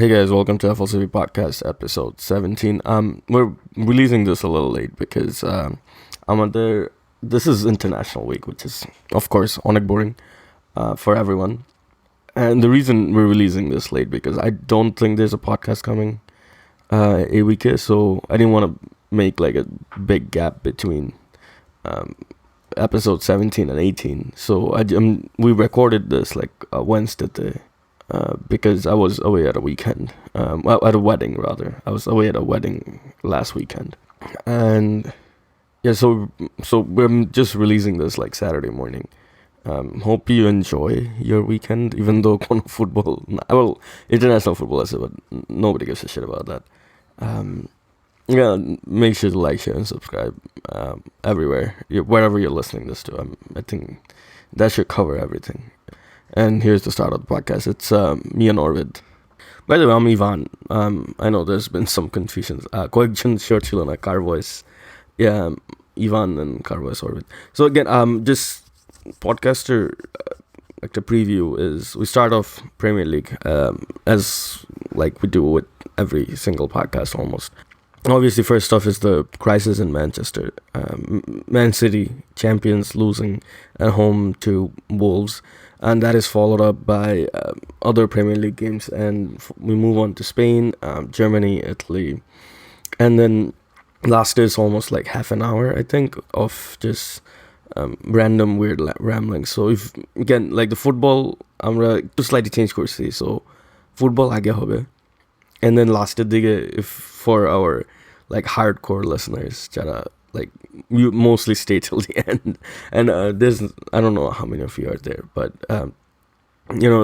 Hey guys, welcome to FLCB podcast episode 17. We're releasing this a little late because I'm under. This is International Week, which is of course boring for everyone. And the reason we're releasing this late because I don't think there's a podcast coming a week, so I didn't want to make like a big gap between episode 17 and 18. So we recorded this like Wednesday. Because I was away at a weekend, at a wedding rather. I was away at a wedding last weekend, and yeah, so we're just releasing this like Saturday morning. Hope you enjoy your weekend, even though football, well, international football is, but nobody gives a shit about that. Yeah, make sure to like, share, and subscribe everywhere, wherever you're listening this to. I think that should cover everything. And here's the start of the podcast. It's me and Orvid. By the way, I'm Ivan. I know there's been some confusions. Koekjun short chilo na car voice. Yeah, Ivan and car voice Orvid. So again, just podcaster like the preview is we start off Premier League as like we do with every single podcast almost. Obviously, first off is the crisis in Manchester. Man City champions losing at home to Wolves. And that is followed up by other Premier League games. And we move on to Spain, Germany, Italy. And then last is almost like half an hour, I think, of just random weird rambling. So if, again, like the football, I'm to slightly change course. So football aage hobe. And then last if for our like hardcore listeners, jara, like you mostly stay till the end, and there's I don't know how many of you are there, but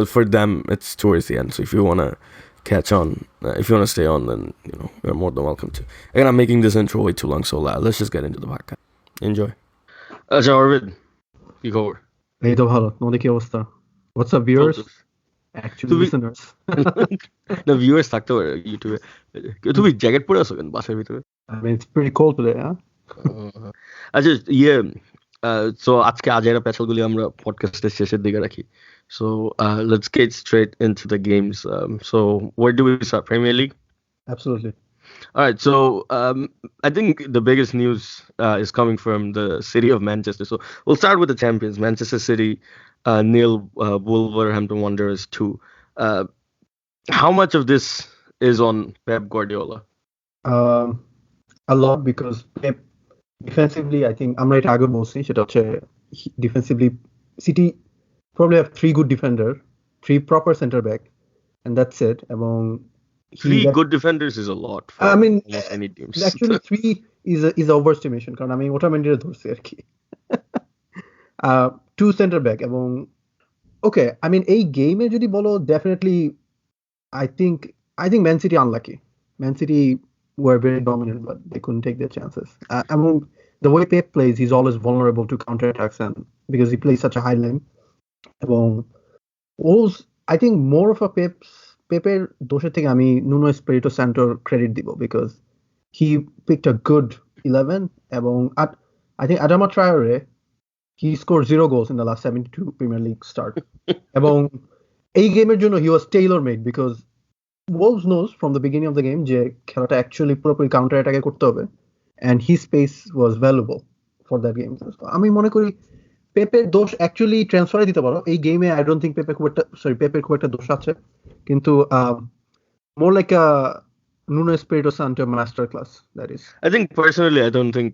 for them it's towards the end. So if you wanna catch on, if you wanna stay on, then you're more than welcome to. Again, I'm making this intro way too long, so let's just get into the podcast. Enjoy. Orvid, you go. এই তো ভালো, তোমাদের কি অবস্থা? What's up, viewers? Actually, listeners. The viewers থাকতে পারে ইউটিউবে। তুমি জ্যাকেট পরে আছো কেন বাসার ভিতরে? I mean, it's pretty cold today, huh? আচ্ছা so আজকে আজেরা প্যাচালগুলি আমরা পডকাস্টের শেষের দিকে রাখি। So let's get straight into the games. So where do we start? Premier League? Absolutely. All right, so I think the biggest news is coming from the city of Manchester. So we'll start with the champions, Manchester City, nil, Wolverhampton Wanderers 2. How much of this is on Pep Guardiola? A lot, because Pep defensively, I think I'm right ago mostly defensively City probably have 3 good defender, 3 proper center back, and that's it. Among 3 good defenders is a lot for any teams. Actually 3 is overestimation, because I mean automatically ধরছে আর কি 2 center back এবং okay, I mean এই game এ যদি বলো, definitely I think Man City unlucky. Man City were very dominant, but they couldn't take their chances. The way Pep plays, he's always vulnerable to counterattacks, and because he plays such a high line. I think more of a Pepper dosher thing আমি Nuno Espirito Santo's credit দিব, because he picked a good 11 এবং I think Adama Traore, he scored 0 goals in the last 72 Premier League start. এবং এই গেমের জন্য he was tailor made, because Wolves knows from the beginning of the game যে খেলাটা actually পুরোপুরি counter attack করতে হবে, and his pace was valuable for that game. আমি মনে করি পেপের দোষ অ্যাকচুয়ালি ট্রান্সফারে দিতে পারো এই গেমে। আই ডোন্ট থিংক পেপের খুব একটা দোষ আছে, কিন্তু more like a Nuno Espirito Santo masterclass, that is. I think personally, I don't think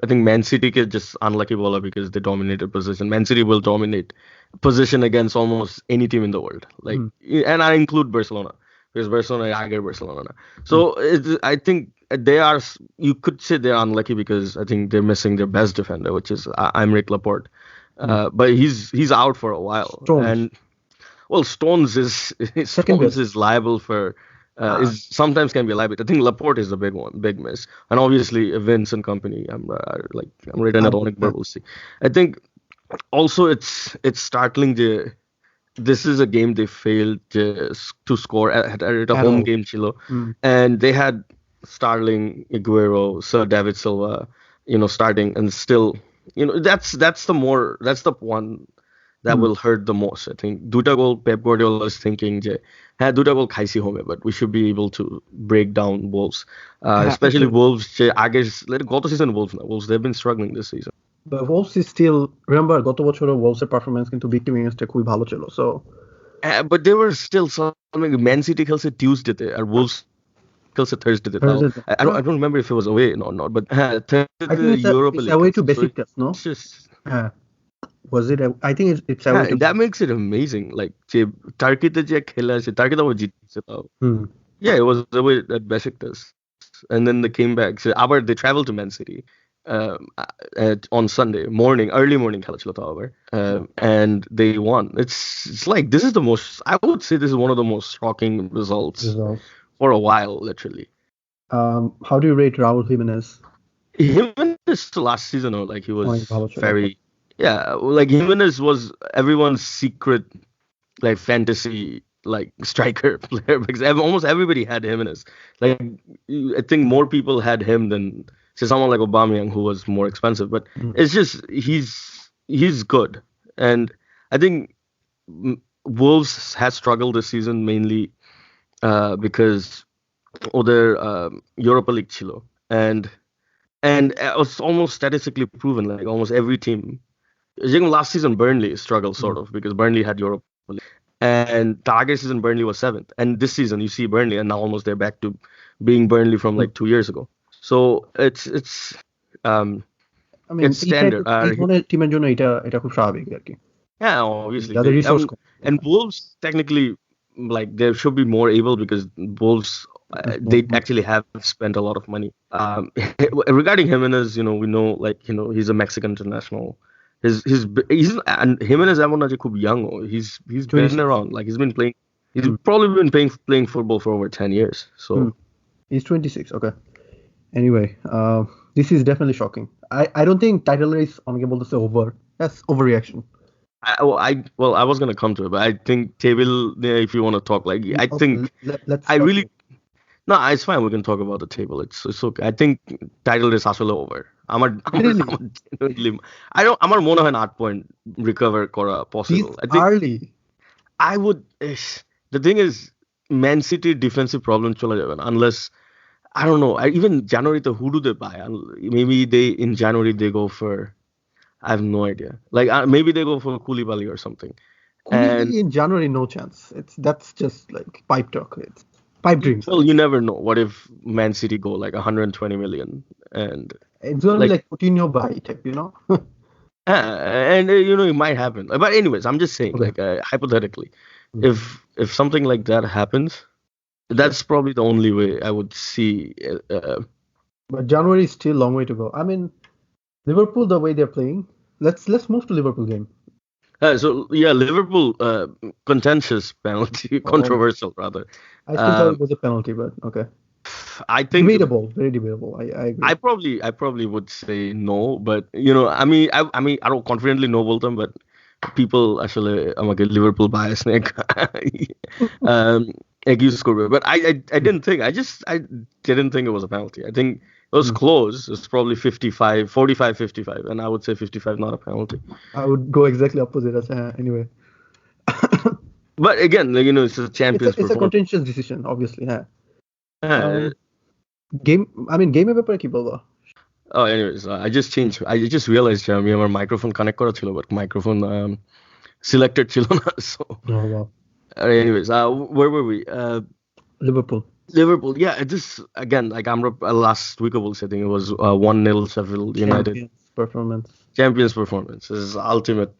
I think Man City is just unlucky bowler because they dominated position. Man City will dominate position against almost any team in the world. Like, and I include Barcelona, because Barcelona is Barcelona. So I think they are. You could say they're unlucky because I think they're missing their best defender, which is Aymeric Laporte. But he's out for a while. Stones. And well, Stones is liable for. Is sometimes can be liable. I think Laporte is the big miss, and obviously Vince and company. I'm written at Onic Burblecy. I think also it's startling. This is a game they failed to score at a home game, Chilo, and they had Sterling, Aguero, Sir David Silva, starting, and still, that's the one that will hurt the most. I think দুটা goal Pep Guardiola is thinking যে হ্যাঁ দুটা goal খাইছি হবে, but we should be able to break down Wolves, especially Wolves যে আগের গত season Wolves they've been struggling this season. But Wolves is still, remember গত বছরও Wolves এর পারফরম্যান্স কিন্তু big team against খুবই ভালো ছিল, so but they were still something. Man City খেলছে Tuesday তে আর Wolves খেলছে Thursday তে. I don't remember if it was away or not, but Europa League away to Besiktas, no? Was it? I think it's away to that makes it amazing. Like যে টার্কিতে যে খেলা আছে টার্কিতে আবার জিতছে তাও. Yeah, it was away at Besiktas, and then they came back. So they traveled to Man City on Sunday morning, early morning খেলা ছিল তাও আবার, and they won. It's like this is the most, I would say this is one of the most shocking results for a while, literally. How do you rate Raúl Jiménez? Jiménez last season, like he was very, yeah, like Jiménez was everyone's secret, like fantasy, like striker player, because almost everybody had Jiménez. Like I think more people had him than someone like Aubameyang, who was more expensive. But it's just he's good, and I think Wolves has struggled this season mainly because other Europa League chilo, and it was almost statistically proven, like almost every team. Last season Burnley struggled sort of because Burnley had Europa League, and target season Burnley was 7th, and this season you see Burnley, and now almost they're back to being Burnley from like 2 years ago. So it's I mean, it's standard. টিমের জন্য এটা খুব স্বাভাবিক আর কি. Yeah, obviously. And Wolves technically, like they should be more able because Wolves they actually have spent a lot of money. Regarding Jimenez, we know like he's a Mexican international. He's and Jimenez এমন না যে খুব young. He's been around. Like he's been playing. He's probably been playing football for over 10 years. So he's 26. Okay. Anyway, this is definitely shocking. I don't think title race unable to say over. That's overreaction. I was gonna come to it, but I think table. If you want to talk, like I think I really. No, it's fine. We can talk about the table. It's okay. I think title race আসলে over. আমার মনে হয় না 8 point recover করা possible. I think early. I would. The thing is, Man City defensive problem চলে যাবে না unless. I don't know. Even January, who do they buy? Maybe in January they go for. I have no idea. Like maybe they go for Koulibaly or something. And in January, no chance. That's just like pipe talk. It's pipe dreams. Well, you never know. What if Man City go like 120 million and it's gonna be like Coutinho buy type, and it might happen. But anyways, I'm just saying, like hypothetically, if something like that happens. That's probably the only way I would see. But January is still a long way to go. I mean, Liverpool, the way they're playing. Let's move to Liverpool game. So yeah, Liverpool contentious penalty, controversial rather. I still thought it was a penalty, but okay. I think debatable, very debatable. I agree. I probably would say no, but I don't confidently no them, but people actually I'm a Liverpool bias neck. But I didn't think. I didn't think it was a penalty. I think it was close. It's probably 45-55, and I would say 55 not a penalty. I would go exactly opposite. Anyway. But again, it's a Champions. It's a contentious decision, obviously. Game. I mean, game ব্যাপারে কি বলবো? Oh, anyways, I just realized আমি আমার microphone connect করা ছিল, but microphone selected ছিল না. So. Oh wow. Anyways, where were we? Liverpool. Yeah, this again, like I'm last week I think it was 1-0 Sheffield United. Champions performance. This is ultimate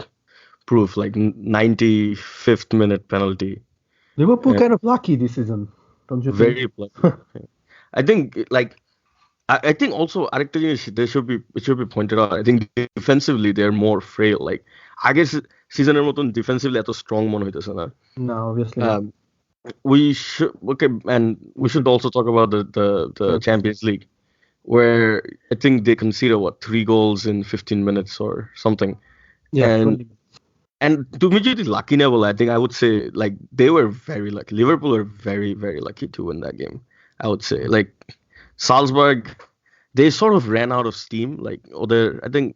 proof. Like 95th minute penalty. Liverpool kind of lucky this season, don't you think? Very lucky. I think like I think also it should be pointed out. I think defensively they're more frail. Like I guess seasonal মতন defensively এত strong মনে হইতেছে না. No, obviously. We should also talk about the Champions League, where I think they conceded 3 goals in 15 minutes or something. Yeah. And to me, lucky level, I think I would say like they were very lucky. Liverpool were very, very lucky to win that game. I would say like Salzburg, they sort of ran out of steam. Like I think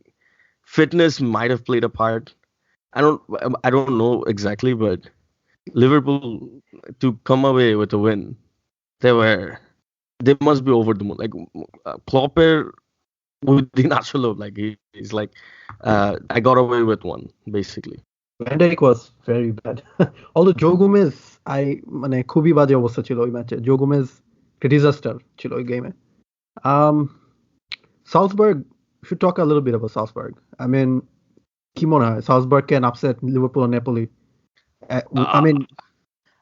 fitness might have played a part. I don't know exactly, but Liverpool to come away with a win, they must be over the moon. Like Klopper within আসলে like he's like I got away with one basically. Van Dijk was very bad. Although Joe Gomez, মানে খুবই বাজে অবস্থা ছিল ওই ম্যাচে। জো Gomez disaster ছিল ওই গেমে। Um, Salzburg, should talk a little bit about Salzburg. I mean, কি মনে হয় Salzburg can upset Liverpool or Napoli? I mean,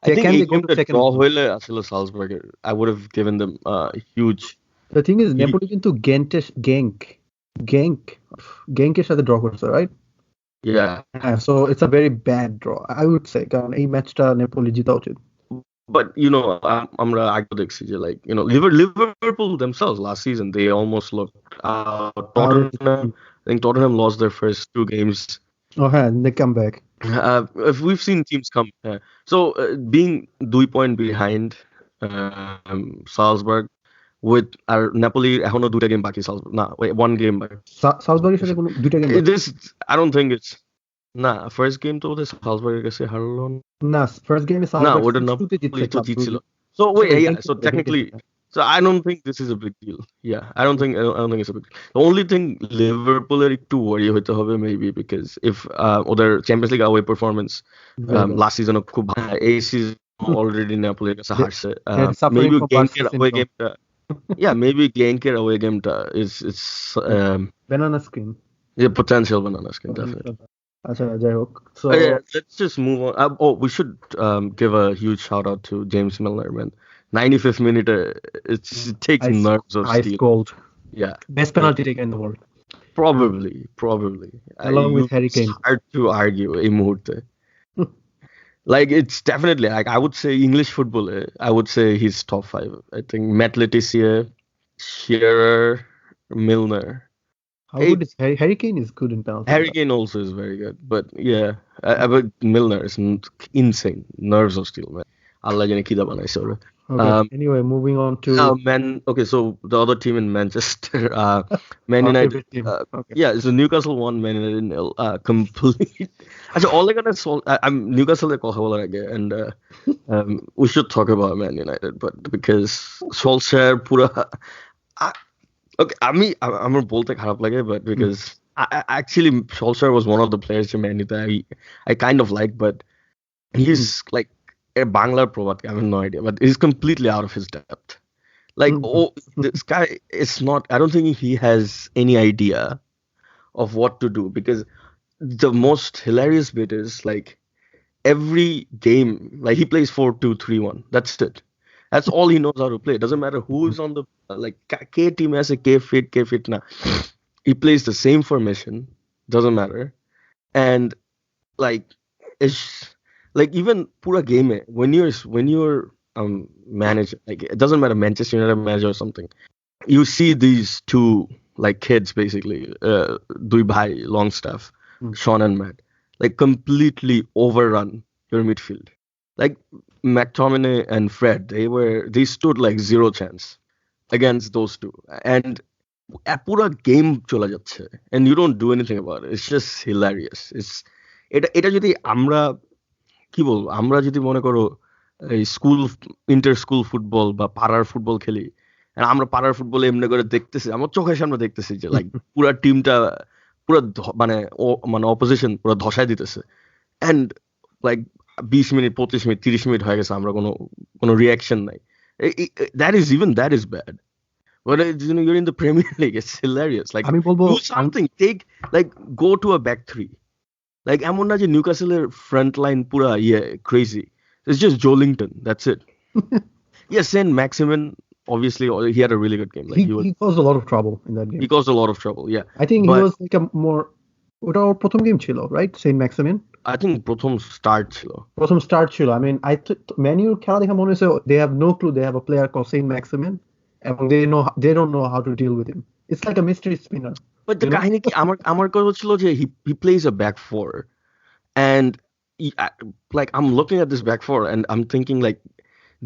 I think can এই they go to গেমটা second ড্র round? হইলে আসলে সালজবার্গের I would have given them huge The thing is, Napoli কিন্তু গেঙ্কের সাথে draw করছে, right? yeah. So it's a very bad draw, I would say, কারণ এই ম্যাচটা নেপোলি জিতা উচিত। But আমরা আগে দেখছি যে like Liverpool themselves last season they almost looked Tottenham. I think Tottenham lost their first 2 games. Oh হ্যাঁ, they come back. If we've seen teams come, so being 2 point behind Salzburg with our Napoli এখনো 2টা game বাকি Salzburg না wait 1 game বাকি সালজবার্গের সাথে কোনো দুইটা game this I don't think it's না first game তো ওদের Salzburgের কাছে হারলো না, ফার্স্ট গেমে না সালজবার্গ ওটা 6-2 তে জিতছে তো জিতছিল so wait yeah so technically so I don't think this is a big deal. Yeah, I don't think it's a big deal. The only thing Liverpool are একটু worry হইতে হবে maybe because if ওদের Champions League away performance last season খুব ভালো এই season already Napoli কাছে হারছে maybe Genk-এর away game-টা maybe Genk-এর away game-টা is banana skin. Yeah, potential banana skin definitely. আচ্ছা যাই হোক, so let's just move on. We should give a huge shout out to James Milner, man. 95th minute, it takes nerves of ice steel. cold. Yeah, best penalty taker in the world, probably along with Harry Kane. It's hard to argue এই মুহূর্তে. Like it's definitely like I would say English football. I would say he's top 5. I think Matt Letizia, Shearer, Milner. How good is Harry Kane is good in penalty. Harry Kane also is very good, but yeah, but Milner is insane. Nerves of steel, man. Allah jane ki da banayse ora. Anyway, moving on to okay, so the other team in Manchester, Man United. Yeah, it's Newcastle 1, Man United 0. Complete. Actually, all I gotta I'm Newcastle again, and we should talk about Man United, but because Solskjaer pura. Okay, আমার বলতে খারাপ লাগে, but because actually Solskjaer was one of the players in Man United I kind of like, but he's like a Bangla probat. I have no idea, but he's completely out of his depth. Like, this guy is not. I don't think he has any idea of what to do, because the most hilarious bit is like every game, like he plays 4-2-3-1. That's it. That's all he knows how to play. It doesn't matter who is on the like K team as a K fit now. He plays the same formation. Doesn't matter. And like it's like even pura game when you're manager, like it doesn't matter Manchester United manager or something. You see these two like kids basically, Dui Bhai, Longstaffed, Sean and Matt, like completely overrun your midfield. Like McTominay and Fred, they stood like zero chance against those two, and a pura game chola jaচ্ছে, and you don't do anything about it. It's just hilarious. এটা যদি আমরা কি বলবো, আমরা যদি মনে করো এই স্কুল ইন্টার স্কুল ফুটবল বা পাড়ার ফুটবল খেলি, আমরা পাড়ার ফুটবল এমনি করে দেখতেছি, আমার চোখের সামনে দেখতেছি যে লাইক পুরা টিমটা পুরো মানে অপোজিশন পুরো ধসায় দিতেছে, and like 20 minute 25 minute 30 minute হয়ে গেছে, আমরা কোনো রিয়াকশন নাই. That is bad. But you're in the Premier League, it's hilarious. Like, do something, go to a back 3. Like, এমন না যে নিউক্যাসলের ফ্রন্ট লাইন পুরা crazy. It's just Joelinton, that's it. Yeah, Saint Maximin, obviously he had a really good game. Like, he caused a lot of trouble in that game. He caused a lot of trouble, yeah. I think he was like a more ওটা ওর প্রথম game ছিল, right? Saint Maximin, I think প্রথম start ছিল. I mean, Man U খেলা দেখা মনে হয়েছে they have no clue they have a player called Saint Maximin, and they don't know how to deal with him. It's like a mystery spinner. But the কাহিনী কি আমার কথা ছিল যে he plays a back 4, and like I'm looking at this back 4 and I'm thinking like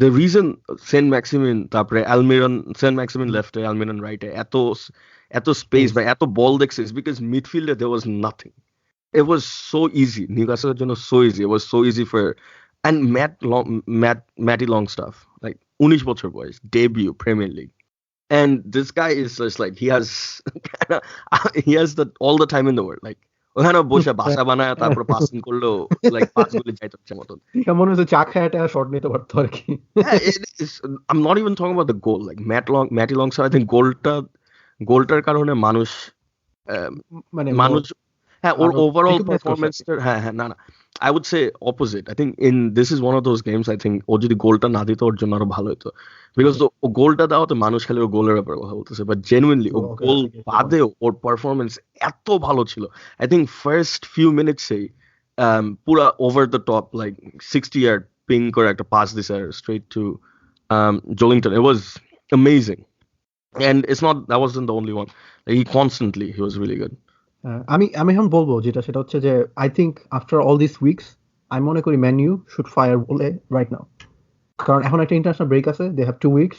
the reason Saint Maximin তারপরে Saint Maximin left Almiron right এত space by এত ball দেখছে is because midfielder there was nothing. it was so easy. Newcastle, so easy. It was so easy for, and Matty Longstaff, like 19 বছর বয়স, debut Premier League, and this guy is just like he has all the time in the world. Like ওখানে বসে বাসা বানায় তারপর passing করলো, like pass গুলি যাইতে হচ্ছে মতন. মনে হচ্ছে চা খায় একটা শট নিতে পারতো আর কি. Yeah, I'm not even talking about the goal. Like Matty Longstaff, I think গোলটার কারণে মানুষ হ্যাঁ ওর ওভারঅল পারফরমেন্স না I would say opposite. I think this is one of those games, I think ও যদি গোলটা না দিত ওর জন্য আরো ভালো হতো, বিকজ ও গোলটা দেওয়াতে মানুষ খালি ওর গোলের ব্যাপারে কথা বলতেছে, বাট জেনুইনলি ও গোল বাদেও ওর পারফরমেন্স এত ভালো ছিল. I think first few minutes পুরা over the top like 60 yard ping করে একটা পাস দিছে straight to Jolinton. It was amazing, and that wasn't the only one. Like, he was really good. আমি এখন বলবো সেটা হচ্ছে যে I think after all this weeks আমি মনে করি ম্যান ইউ শুড ফায়ার বলে রাইট নাও, কারণ এখন একটা ইন্টারন্যাশনাল ব্রেক আছে, they have 2 weeks,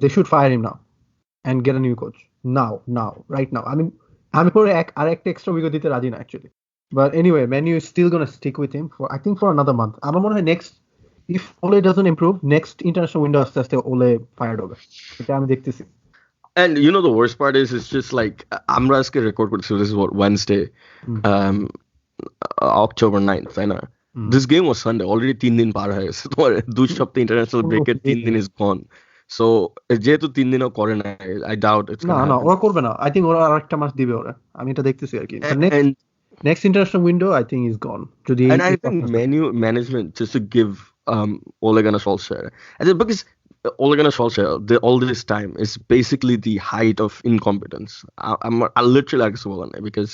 they should fire him now and get a new coach now right now. আমি পরে আরেকটা এক্সট্রা উইকও দিতে রাজি না actually, but anyway man you is still gonna stick with him for I think for another month. আমার মনে হয় নেক্সট ইফ ওলে doesn't improve next international window আস্তে আস্তে ওলে ফায়ার্ড হবে, এটা আমি দেখতেছি. And the worst part is, it's just like আমরা আজকে রেকর্ড করছি, this is what Wednesday, October 9th, তাই না? This game was Sunday, already 3 দিন পার হয়ে গেছে, তোমার 2 সপ্তাহ ইন্টারন্যাশনাল ব্রেকের 3 দিন is gone. So যেহেতু 3 দিনও করে না, I doubt it's না ওরা করবে না. I think ওরা আরেকটা মাস দিবে ওরা, আমি এটা দেখতেছি আর কি. Next international window I think is gone. And I think management just to give Ole Gunnar Solskjaer, because Ole Gunnar Solskjaer all this time is basically the height of incompetence. I literally like so on, because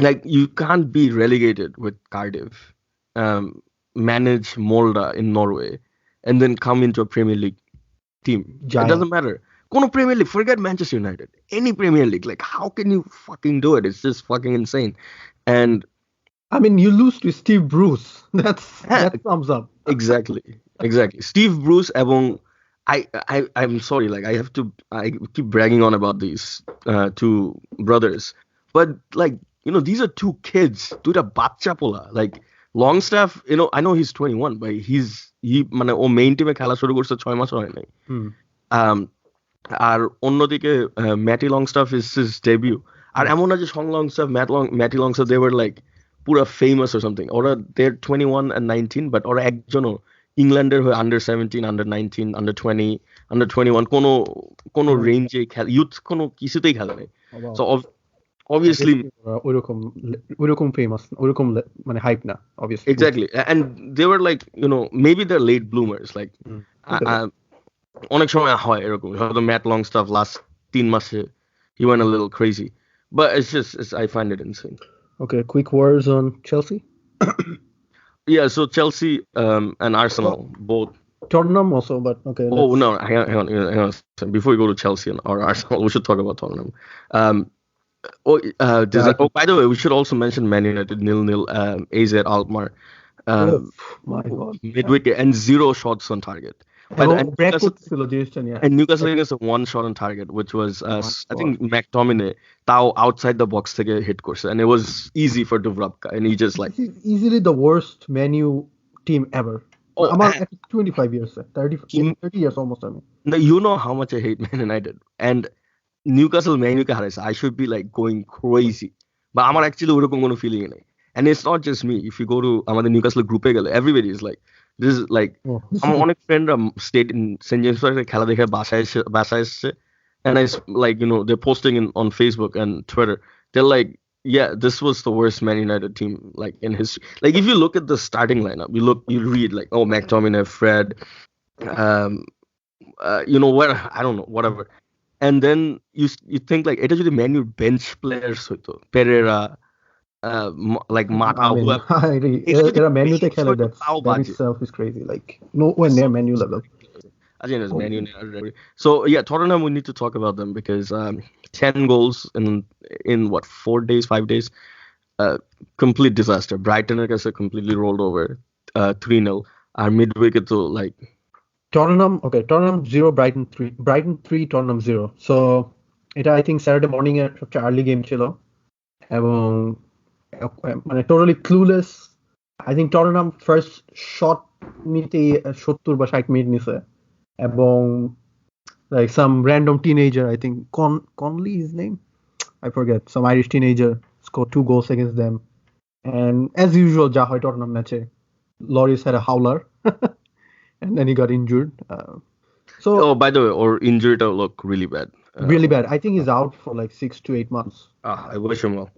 like you can't be relegated with Cardiff, manage Molde in Norway, and then come into a Premier League team. Giant. It doesn't matter. Kono Premier League, forget Manchester United. Any Premier League, like how can you fucking do it? It's just fucking insane. And I mean, you lose to Steve Bruce. That sums up. Exactly. Steve Bruce, I'm sorry, like I keep bragging on about these 2 brothers, but like, these are 2 kids, দুইটা বাচ্চা পোলা. Like Longstaff, I know he's 21, but he মানে ও main টিমে খেলা শুরু করছে 6 মাস হয় নাই. আর অন্যদিকে ম্যাটি লংস্টাফ is his debut. আর এমন না যে ম্যাটি লংস্টাফ they were like পুরা famous or something. ওরা they're 21 and 19, but ওরা একজনও ইংল্যান্ডের হয়ে under 17, under 19, under 20, under 21 কোনো রেঞ্জে খেলে, ইউথ কোনো কিছুতেই খেলে নাই. So obviously ওইরকম ফেমাস, ওইরকম মানে হাইপ না obviously. Exactly, and they were like, maybe they're late bloomers, like অনেক সময় হয় এরকম, হয়তো ম্যাট লংস্টাফ লাস্ট 3 মাসে he went a little crazy, but I find it insane. Okay, quick words on Chelsea. Yeah, so Chelsea and Arsenal both. Tottenham also, but okay. No, hang on. Before we go to Chelsea or Arsenal, we should talk about Tottenham. By the way, we should also mention Man United 0-0, AZ Alkmaar. My God. Midweek and 0 shots on target. And Newcastle against 1 shot on target, which was I think McTominay outside the box থেকে hit course, and it was easy for Dubravka, and he just like easily the worst Man U team ever. About 25 years, 30 years almost. I mean, now you know how much I hate Man United, and Newcastle Man U I should be like going crazy, but আমার actually ওরকম কোনো feeling নাই. And it's not just me. If you go to আমাদের Newcastle গ্রুপে গেলে, everybody is like, this is like, আমার অনেক ফ্রেন্ডরা স্টেট ইন সেন্ট জেমস পার্কে খেলা দেখে বাসায় এসছে, and I like, they're posting on Facebook and Twitter, they're like, yeah, this was the worst Man United team like in history. Like if you look at the starting lineup, you read like, oh, McTominay, Fred, what, I don't know, whatever, and then you think like এটা যদি Man U bench players হইতো, Pereira, like Mata, era menu te khela, that itself is crazy, like nowhere near menu level. I think it's menu. So yeah, Tottenham, we need to talk about them because 10 goals in what, 4 days, 5 days, complete disaster. Brighton are completely rolled over 3-0. Our midweek to like Tottenham 0, Brighton 3, Tottenham 0. So এটা I think Saturday morning এর সবচেয়ে early game ছিল, এবং মানে totally clueless. I think Tottenham first shot নিতে 70 বা 60 minute নিছে এবং like some random teenager, I think Conley his name, I forget, some Irish teenager scored 2 goals against them, and as usual যা হয় টটনহাম ম্যাচে, Lloris had a howler and then he got injured. So Oh, by the way, or injury to look really bad. really bad. I think he's out for like 6 to 8 months. I wish him well.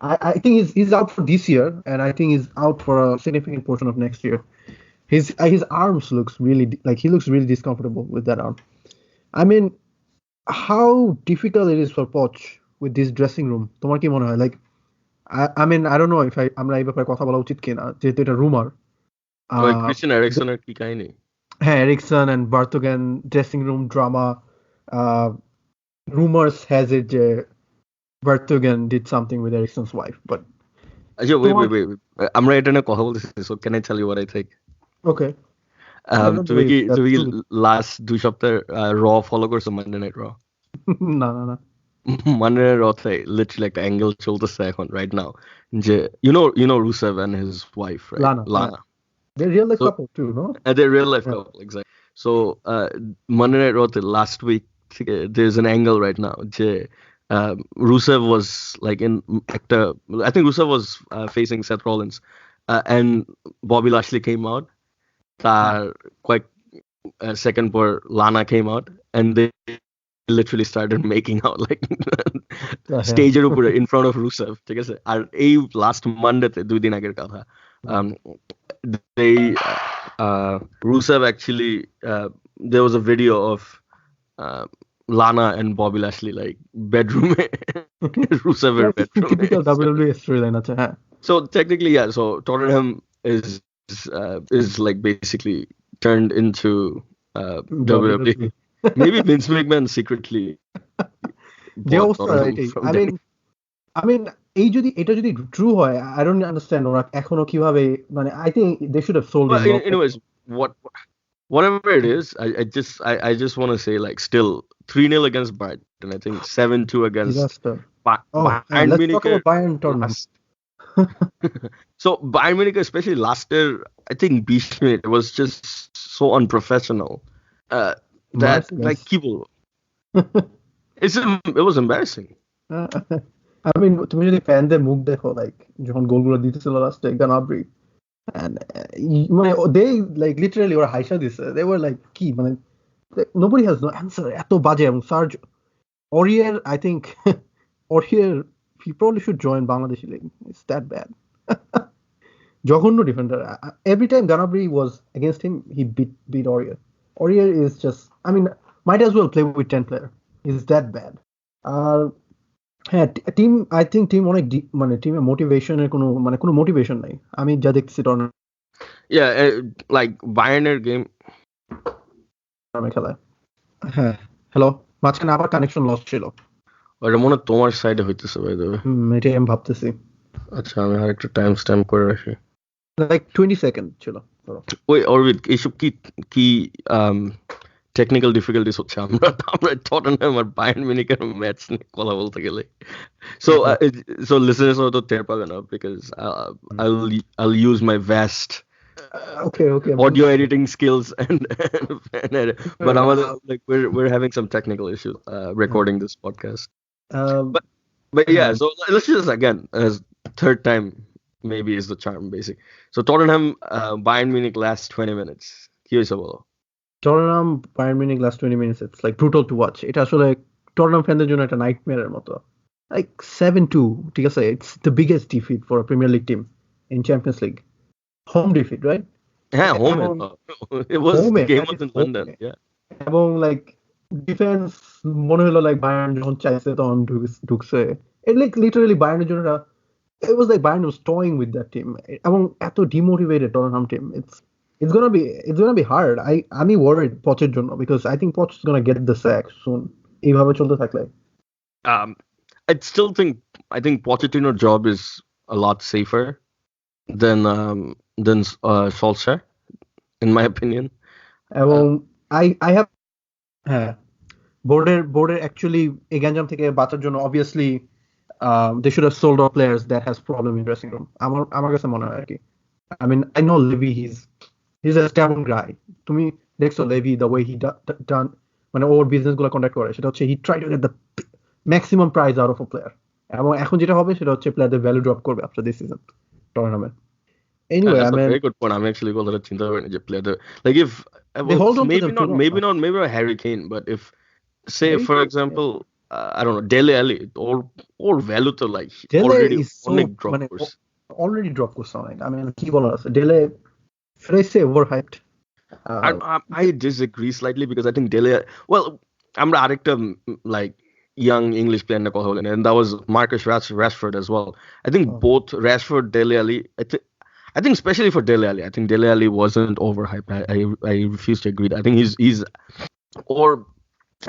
I think he's out for this year, and I think he's out for a significant portion of next year. His arms looks really like he looks really discomfortable with that arm. I mean, how difficult it is for Poch with this dressing room. তোমার কি মনে হয়? Like, I mean, I don't know if আমরা এই ব্যাপারে কথা বলা উচিত কিনা, যেহেতু এটা রুমার। Christian Eriksen এর কি কাহিনী? হ্যাঁ, Eriksen and Bartogen dressing room drama. Rumors has it যে Bartogen did something with Eriksen's wife, but wait. আমরা এটা নিয়ে কথা বলতেছি, so can I tell you what I think? Okay. তুমি কি লাস্ট 2 সপ্তাহ র ফলো করছো মানডে নাইট র? না মানডে নাইট রতে লিটারালি একটা অ্যাঙ্গেল চলতেছে এখন রাইট নাও যে you know Rusev and his wife, right? Lana. They're real life couple too, no? They're real life couple, exactly. So Monday Night Raw last week there's an angle right now যে Rusev was like in actor, I think Rusev was facing Seth Rollins and Bobby Lashley came out. Quite second for Lana came out and they literally started making out like stage in front of Rusev. ঠিক আছে? আর এই last Monday তে 2 দিন আগের কথা they Rusev actually there was a video of Lana and Bobby Lashley like bedroom Rusev bedroom. Typical WWE storyline আছে, হ্যাঁ। So technically, yeah, so Tottenham is like basically turned into WWE. Maybe Vince McMahon secretly. I mean, এটা যদি true হয়, I don't understand ওরা এখনো কিভাবে, মানে I think they should have sold it. Anyways, whatever it is, I just want to say like still 3-0 against Brighton, I think 7-2 against Bayern Munich. Let's talk about Bayern tournament. So Bayern Munich, especially last year, I think it was just so unprofessional that like people it was embarrassing. I mean, তুমি যদি ফ্যানদের মুখ দেখো, like যখন গোলগুলো দিতেছিল লাস্টে গানাব্রি, and মানে they like literally ওরা হাইসা দিছে, they were like কি মানে nobody has no answer, এত বাজে। এবং surge Aurier, I think Aurier, he probably should join Bangladeshi league. It's that bad. Joghundo defender. Every time Ganabri was against him, he beat Aurier. Aurier is just, I mean, might as well play with 10 player. He's that bad. Team, I think team অনেক মানে টিমে মোটিভেশনের কোনো motivation নাই আমি যা দেখছি টর্নামেন্ট। Yeah, like Bayerner game খেলায়। হ্যাঁ, হ্যালো, মাঝখানে আবার কানেকশন লস ছিল। ওটা মনে তোমার সাইডে হইতেছে ভাই দেবে। এটাই আমি ভাবতেছি। আচ্ছা, আমি আর একটু টাইম স্ট্যাম্প করে রাখি। লাইক 20 সেকেন্ড ছিল। ওই অরবিদ, এইসব কি টেকনিক্যাল ডিফিকাল্টিস হচ্ছে? আমরা টটেনহ্যাম আর বায়ার্ন মিউনিখের ম্যাচ নিয়ে কথা বলতে গেলে so listeners হয়তো টের পাবে না because I'll use my vast okay audio editing skills and but like we're having some technical issues recording this podcast but yeah, so let's just again as third time maybe is the charm basic. So Tottenham Bayern Munich last 20 minutes কি হইছে বলো? Tottenham Bayern Munich last 20 minutes, it's like brutal to watch. এটা আসলে Tottenham ফ্যানদের জন্য একটা নাইটমেয়ারের মতো। Like 7-2, ঠিক আছে, it's the biggest defeat for a Premier League team in Champions League. Home defeat, right? Yeah, home. It was game was in London, yeah. এবং like defense মনে হলো like Bayern যখন চাইছে তখন ঢুকছে। It like literally Bayern জন্য it was like Bayern was toying with that team. এবং এত demotivated Tottenham team. It's gonna be hard. I'm worried Poch's জন্য because I think Poch is gonna get the sack soon. এইভাবে চলতে থাকলে। I think Pochettino's job is a lot safer than Solskjaer, in my opinion. এবং I have বোর্ডের actually এই গ্যাঞ্জাম থেকে বাঁচার জন্য obviously they should have sold off players that has problem in dressing room. আমার কাছে মনে হয় আর কি. I mean, I know Levy, he's a stubborn guy. তুমি দেখছো Levy, the way he done মানে ওর বিজনেস গুলো কন্ডাক্ট করে সেটা হচ্ছে he try to get the maximum price out of a player. এবং এখন যেটা হবে সেটা হচ্ছে প্লেয়ারদের ভ্যালু ড্রপ করবে after this season tournament. Anyway, That's I a mean, very good point. I'm actually going to চিন্তা করিনি যে প্লেয়ারদের like if they hold on to maybe them not too long, maybe not Harry Kane, but if say Harry for Kane, example I don't know Dele Alli or value to like Dele already is so অনেক drop মানে course. already drop করছে অনেক. I mean, কি বলার আছে? Dele should I say overhyped? I disagree slightly because I think Dele well আমরা আরেকটা like young English player na কথা বলেন and that was Marcus Rashford as well. I think both Rashford, Dele Alli, I think especially for Dele Alli, I think Dele Alli wasn't overhyped. I refuse to agree. I think he's or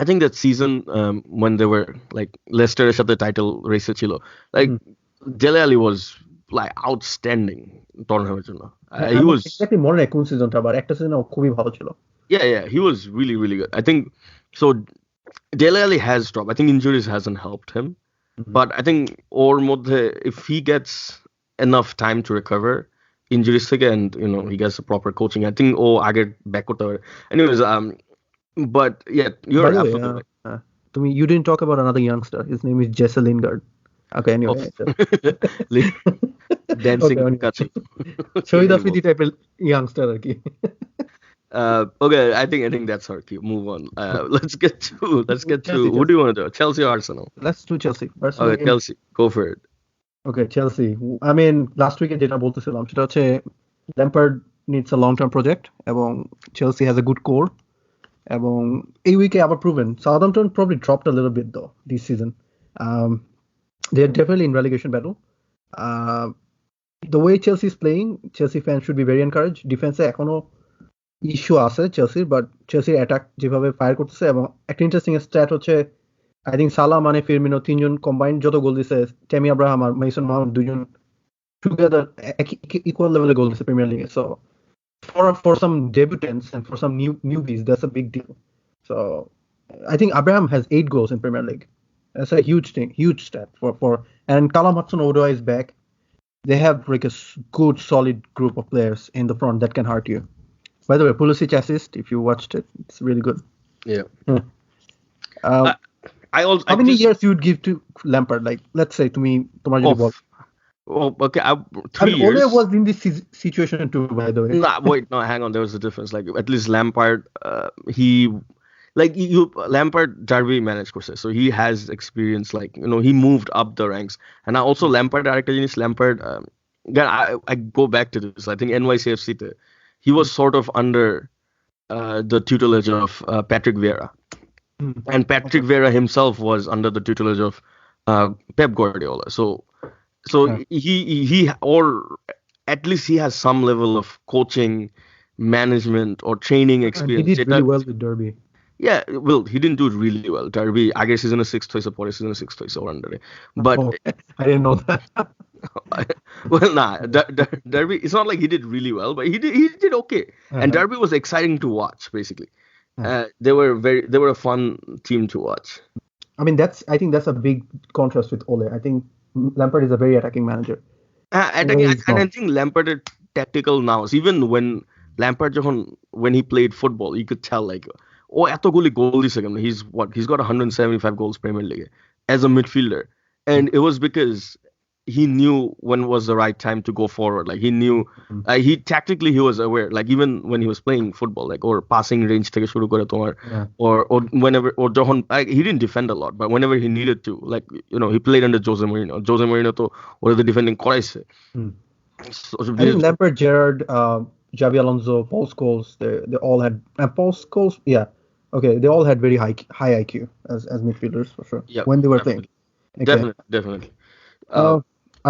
I think that season when they were like Leicester at the title race chilo, like Dele Alli was like outstanding tournament. He was exactly মনে নাই কোন সিজনটা আবার একটা season খুবই ভালো ছিল. Yeah, he was really good. I think so. Dele Alli has dropped. I think injuries hasn't helped him, but I think or modhe if he gets enough time to recover injuries again, and he gets the proper coaching, I think I get back with her. Anyways, but yeah, you're By the way, absolutely right. you didn't talk about another youngster. His name is Jesse Lingard. Okay, anyway. Dancing Kachi. Shohid Afridi type of youngster আর কি. Okay, I think that's our cue. Move on. Let's get to Chelsea. Who do you want to do? Chelsea or Arsenal? Let's do Chelsea. Okay, Chelsea. Go for it. Okay, Chelsea. I mean, last week যেটা বলতেছিলাম সেটা হচ্ছে Lampard needs a long-term project এবং Chelsea has a good core এবং এই উইকে আবার proven Southampton probably dropped a little bit though this season. They're definitely in relegation battle. The way Chelsea is playing, Chelsea fans should be very encouraged. Defense এখনো issue আছে চেলসির but চেলসির attack যেভাবে fire করতেছে এবং একটা interesting stat হচ্ছে I think সালা মানে ফিরমিনো তিনজন কম্বাইন্ড যত গোল দিছে টেমি আব্রাহাম আর মেসন মাউন্ট দুজন টুগেদার ইকুয়াল লেভেলে গোল দিছে প্রিমিয়ার লিগে so for some debutants and for some newbies that's a big deal so I think Abraham has 8 goals in Premier League that's a huge stat for and Callum Hudson-Odoi is back they have like a good solid group of players in the front that can hurt you. By the way, Pulisic assist, if you watched it, it's really good. Yeah. How many years you would give to Lampard? Like, let's say to me, okay, 3 years. Ole was in this situation too, by the way. Wait, no, hang on. There was a difference. Like, at least Lampard, Lampard Derby managed courses, so he has experience. Like, he moved up the ranks, and also Lampard, Lampard. Again, I go back to this. I think NYCFC. He was sort of under the tutelage of Patrick Vieira. And Patrick Vieira himself was under the tutelage of Pep Guardiola. So he or at least he has some level of coaching, management or training experience. And he did really well with Derby. Yeah, well, he didn't do it really well. Derby, I guess season 6 twice or season 6 twice or under. But I didn't know that. Well, Derby. It's not like he did really well, but he did okay. And Derby was exciting to watch. Basically, they were a fun team to watch. I mean, I think that's a big contrast with Ole. I think Lampard is a very attacking manager. And I think Lampard is tactical now. Even when Lampard, when he played football, you could tell like, eto goli goal this again. He's got 175 goals Premier League as a midfielder, and it was because he knew when was the right time to go forward. Like he knew, he tactically he was aware. Like even when he was playing football, like or passing range থেকে শুরু করে তোমার, or whenever or যখন he didn't defend a lot, but whenever he needed to, like he played under Jose Mourinho. Jose Mourinho তো ওরা the defending করাইছে. I think Lampard, Gerrard, Xabi Alonso, Paul Scholes, they all had Paul Scholes, yeah, okay, they all had very high IQ as midfielders for sure. Yeah, when they were playing. Okay. Definitely.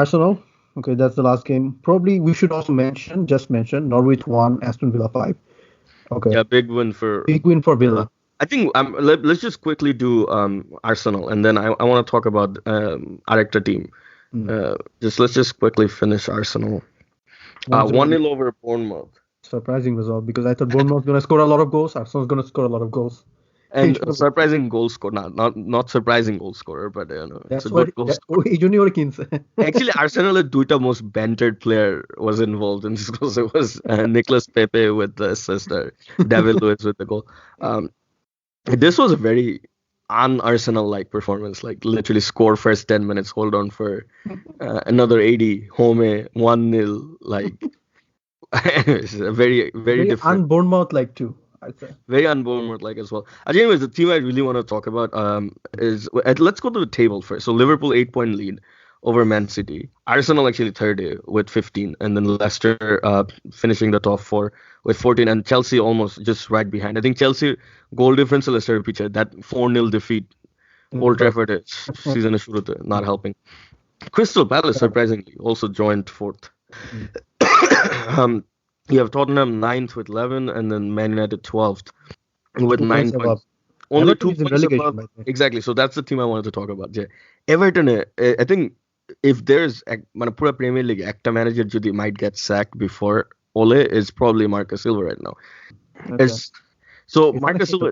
Arsenal. Okay, that's the last game. Probably we should also just mention Norwich 1, Aston Villa 5. Okay. Yeah, big win for Villa. I think let's just quickly do Arsenal, and then I want to talk about Arekta team. Let's just quickly finish Arsenal. 1-0 over Bournemouth. Surprising result because I thought Bournemouth was going to score a lot of goals. Arsenal's going to score a lot of goals. And a surprising goal scorer, not surprising goal scorer, but it's That's a what good goal scorer. এই জন্যই ওরা কিনছে। Actually, Arsenal's দুইটা most bantered player was involved in this goal. So it was Nicolas Pepe with the assist, David Luiz with the goal. This was a very un-Arsenal-like performance. Like literally score first 10 minutes, hold on for another 80, home 1-0. Like it's a very, very different. Un-Bournemouth-like too, I'd say. Very un-Bournemouth-like as well. Anyways, the team I really want to talk about is let's go to the table first. So Liverpool 8-point lead over Man City. Arsenal actually third with 15, and then Leicester finishing the top four with 14, and Chelsea almost just right behind. I think Chelsea goal difference Leicester picture that 4-0 defeat Old Trafford season is not helping. Crystal Palace surprisingly also joined fourth. You have Tottenham 9th with 11, and then Man United 12th with 9 points. Only 2 points above. Exactly. So that's the team I wanted to talk about. Everton, I think if there's pura Premier League actor manager jodi might get sacked before Ole is probably Marcus Silva right now. Okay. So Marcus Silva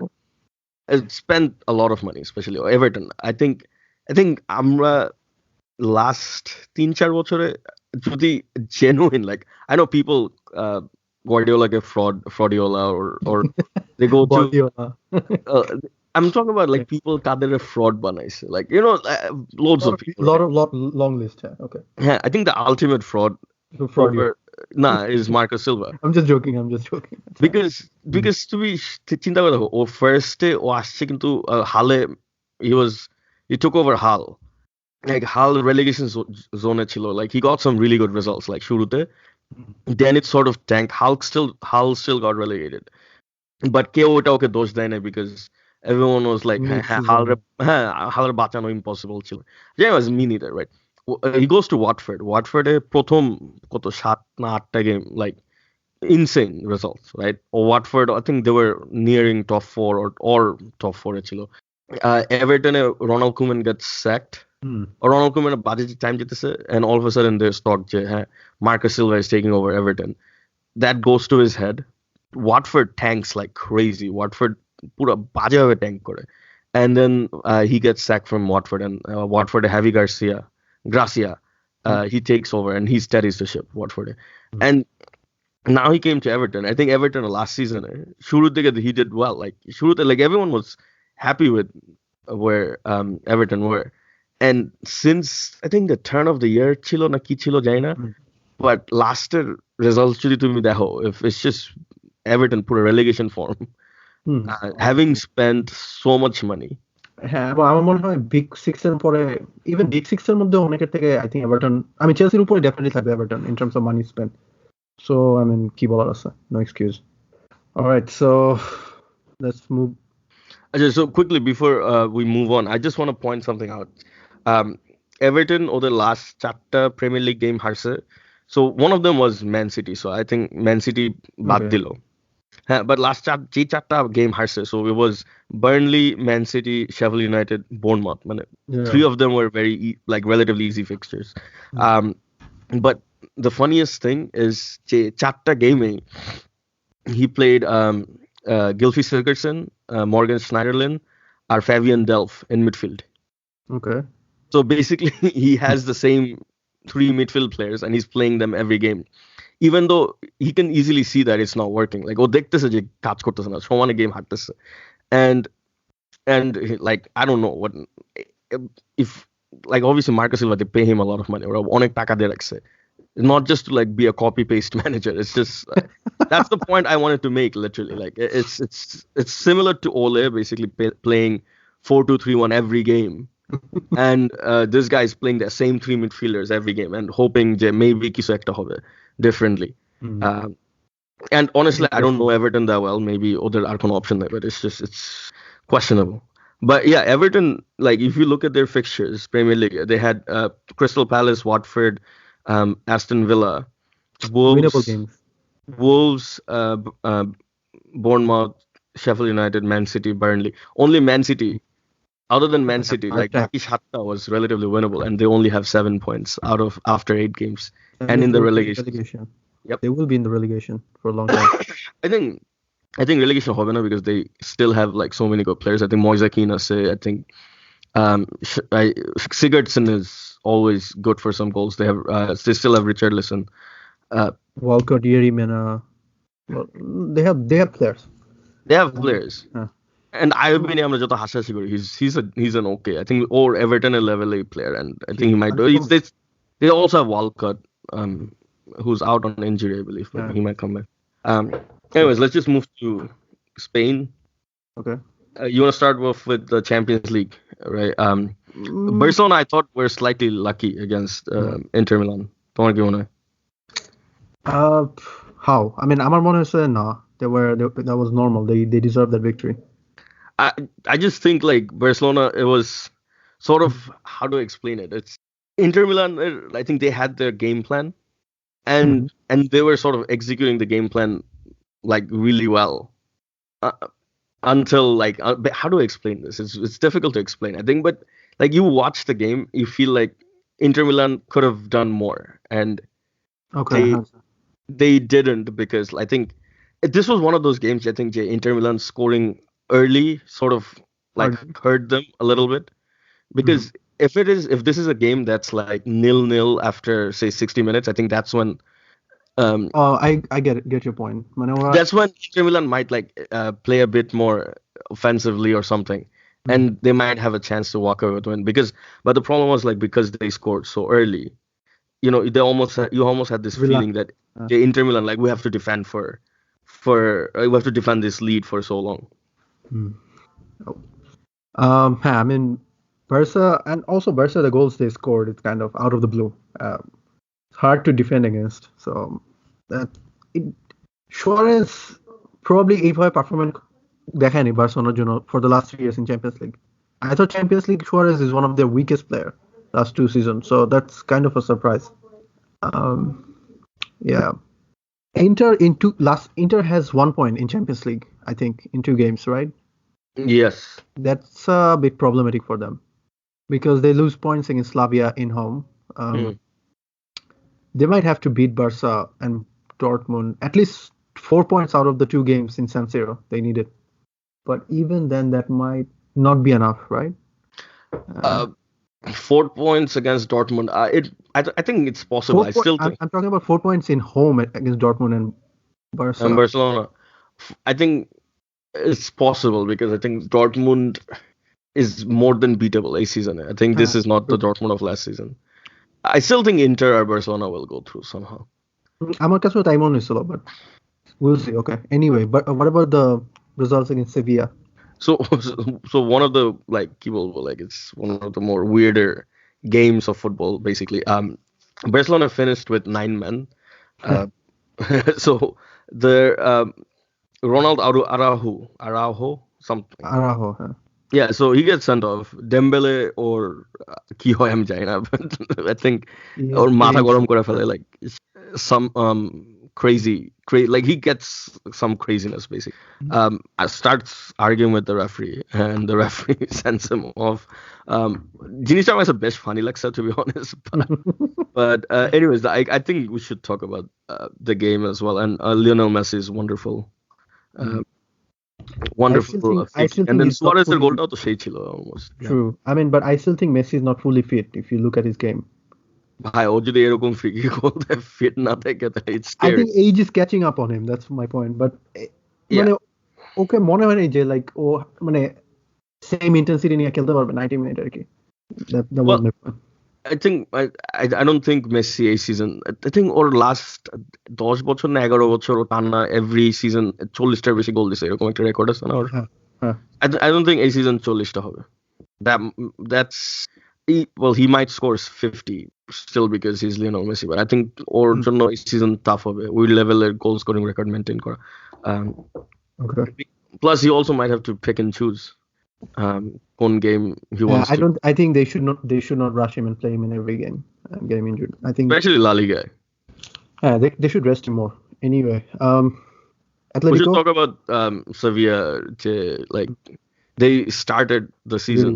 has spent a lot of money, especially Everton. I think আমরা last 3-4 বছরে যদি genuine, like I know people Guardiola get fraudiola or they go to I'm talking about like people তাদের fraud বানাইছে, like loads of people. Long list. Okay. Yeah, I think the ultimate fraud is Marcus Silva. I'm just joking. Because to be চিন্তা করে দেখো, ও ফার্স্টে ও আসছে কিন্তু হালে he took over Hull. Like Hull relegation zone ছিল, like he got some really good results like শুরুতে. Then it sort of tanked. Hull still got relegated, but কেউ ওটা ওকে দোষ দেয় না because everyone was like Hull বাঁচানো impossible ছিল. Yeah, it was me neither, right? He goes to Watford প্রথম কত 7-8টা game, like insane results, right? Or Watford, I think they were nearing top 4 or top 4 ছিল. Everton, Ronald Koeman gets sacked. Ronald Koeman budget time jitese, and all of a sudden there's talk Marcus Silva is taking over Everton. That goes to his head. Watford tanks like crazy. Watford pura baje bhabe tank kore, and then he gets sacked from Watford, and Watford Javi Gracia he takes over and he steadies the ship, Watford. And now he came to Everton. I think Everton last season he did well. Like everyone was happy with where Everton were. And since I think the turn of the year chilo na ki chilo jai na, but last year results chudi tumi dekho, if it's just Everton put a relegation form, having spent so much money. আমার মনে হয় big six এর পরে, even big six এর মধ্যে অনেকের থেকে I think Everton, আমি চেলসির উপরে ডেফিনেটলি থাকবে Everton in terms of money spend. So I mean কি বলার আছে, no excuse. Alright, so let's move. So quickly before we move on, I just want to point something out. Everton or the last chapter Premier League game harse. So one of them was Man City. So I think Man City bad dilo. But last chapter game harse. So it was Burnley, Man City, Sheffield United, Bournemouth. Three of them were very relatively easy fixtures. But the funniest thing is chapter game he played Gylfi Sigurdsson, Morgan Schneiderlin, or Fabian Delph in midfield. Okay. So basically, he has the same 3 midfield players, and he's playing them every game. Even though he can easily see that it's not working. Like, dekhte je kaaj korteche na, somane game hateche. And like, I don't know what if, like, obviously Marcus Silva, they pay him a lot of money, or onek taka de rakhche. Not just to like be a copy paste manager. It's just that's the point I wanted to make. Literally, like it's similar to Ole basically playing 4-2-3-1 every game. And this guy is playing the same 3 midfielders every game and hoping maybe kisu ekta hobe differently. And honestly, I don't know Everton that well. Maybe other are kono option there, but it's questionable. But yeah, Everton, like if you look at their fixtures, Premier League, they had Crystal Palace, Watford, Aston Villa, Wolves, Bournemouth, Sheffield United, Man City, Burnley. Only Man City. Other than Man City, like Shakhtar was relatively winnable, and they only have 7 points after 8 games, and in the relegation. Yep, they will be in the relegation for a long time. I think I think relegation হবে না because they still have like so many good players. I think Moise Kean আছে. I think Sigurdsson is always good for some goals. They still have Richarlison. Walcott, Yeri Mena. Well, they have players. They have players. And Iobini আমরা যত হাসাহাসি করি, he's an okay. I think or Everton level A player, and I think he might do. They also have Walcott, who's out on injury, I believe, but he might come back. Anyways, let's just move to Spain. Okay. You want to start with the Champions League, right? Barcelona, I thought were slightly lucky against Inter Milan. তোমার কি মনে হয়? How? I mean, আমার মনে হচ্ছে না. That was normal. They deserved that victory. I just think like Barcelona, it was sort of, how do I explain it? It's Inter Milan. I think they had their game plan, and they were sort of executing the game plan like really well until like how do I explain this? It's difficult to explain, I think, but like you watch the game, you feel like Inter Milan could have done more, and they didn't, because I think this was one of those games. I think Inter Milan scoring early sort of like hurt them a little bit, because if this is a game that's like 0-0 after say 60 minutes, I think that's when I get your point. That's when Inter Milan might like play a bit more offensively or something, and they might have a chance to walk away with win. But the problem was like because they scored so early, you know, you almost had this feeling that Inter Milan, like, we have to defend we have to defend this lead for so long. I mean, Barca, and also Barca, the goals they scored, it's kind of out of the blue. It's hard to defend against. So Suarez probably এইভাবে performance দেখায়নি বার্সেলোনার জন্য for the last 3 years in Champions League. I thought Champions League Suarez is one of their weakest player last 2 seasons, so that's kind of a surprise. Inter has 1 point in Champions League, I think, in 2 games, right? Yes. That's a bit problematic for them, because they lose points against Slavia in home. They might have to beat Barca and Dortmund, at least 4 points out of the 2 games in San Siro they needed. But even then, that might not be enough, right? 4 points against Dortmund. I think it's possible. I'm talking about 4 points in home against Dortmund and Barca. And Barcelona. I think it's possible, because I think Dortmund is more than beatable this season. I think this is not the Dortmund of last season. I still think Inter or Barcelona will go through somehow. আমার কাছেও তাই মনে হয়েছিল, but we'll see. Okay. Anyway, but what about the results against Sevilla? So one of the it's one of the more weirder games of football, basically. Barcelona finished with 9 men. So the Ronald Araujo something. Araujo. Yeah, so he gets sent off. Dembele or ki hoy am jai na, but I think or matha gorom kore fele, like some crazy, like he gets some craziness basically. Starts arguing with the referee, and the referee sends him off. Jinisha was the best funny laksa, to be honest. But anyways, I think we should talk about the game as well. And Lionel Messi is wonderful. Wonderful. And then Suarez's goal to সেই ছিল almost. True. I mean, but I still think Messi is not fully fit if you look at his game. ভাই ও যদি এরকম free kick করতে fit না থাকে, it's scary. I think age is catching up on him. That's my point. But মানে ওকে মনে হয় না যে like ও মানে same intensity নিয়ে খেলতে পারবে 90 মিনিট আর কি. That was my point. I think I don't think Messi a season. I think or last 10 বছর না 11 বছর ও টানা every season 40টার বেশি গোল দিছে, এরকম একটা রেকর্ড আছে না ওর? I don't think a season 40টা হবে. That's he might score 50 still because he's Lionel Messi, but I think ওর জন্য এই season tough হবে ওই লেভেলের গোল স্কোরিং রেকর্ড মেইনটেইন করা. Okay. Plus he also might have to pick and choose one game he wants to. I think they should not rush him and play him in every game and get him injured. I think especially La Liga. They should rest him more. Anyway, Atletico, we should talk about Sevilla. Like they started the season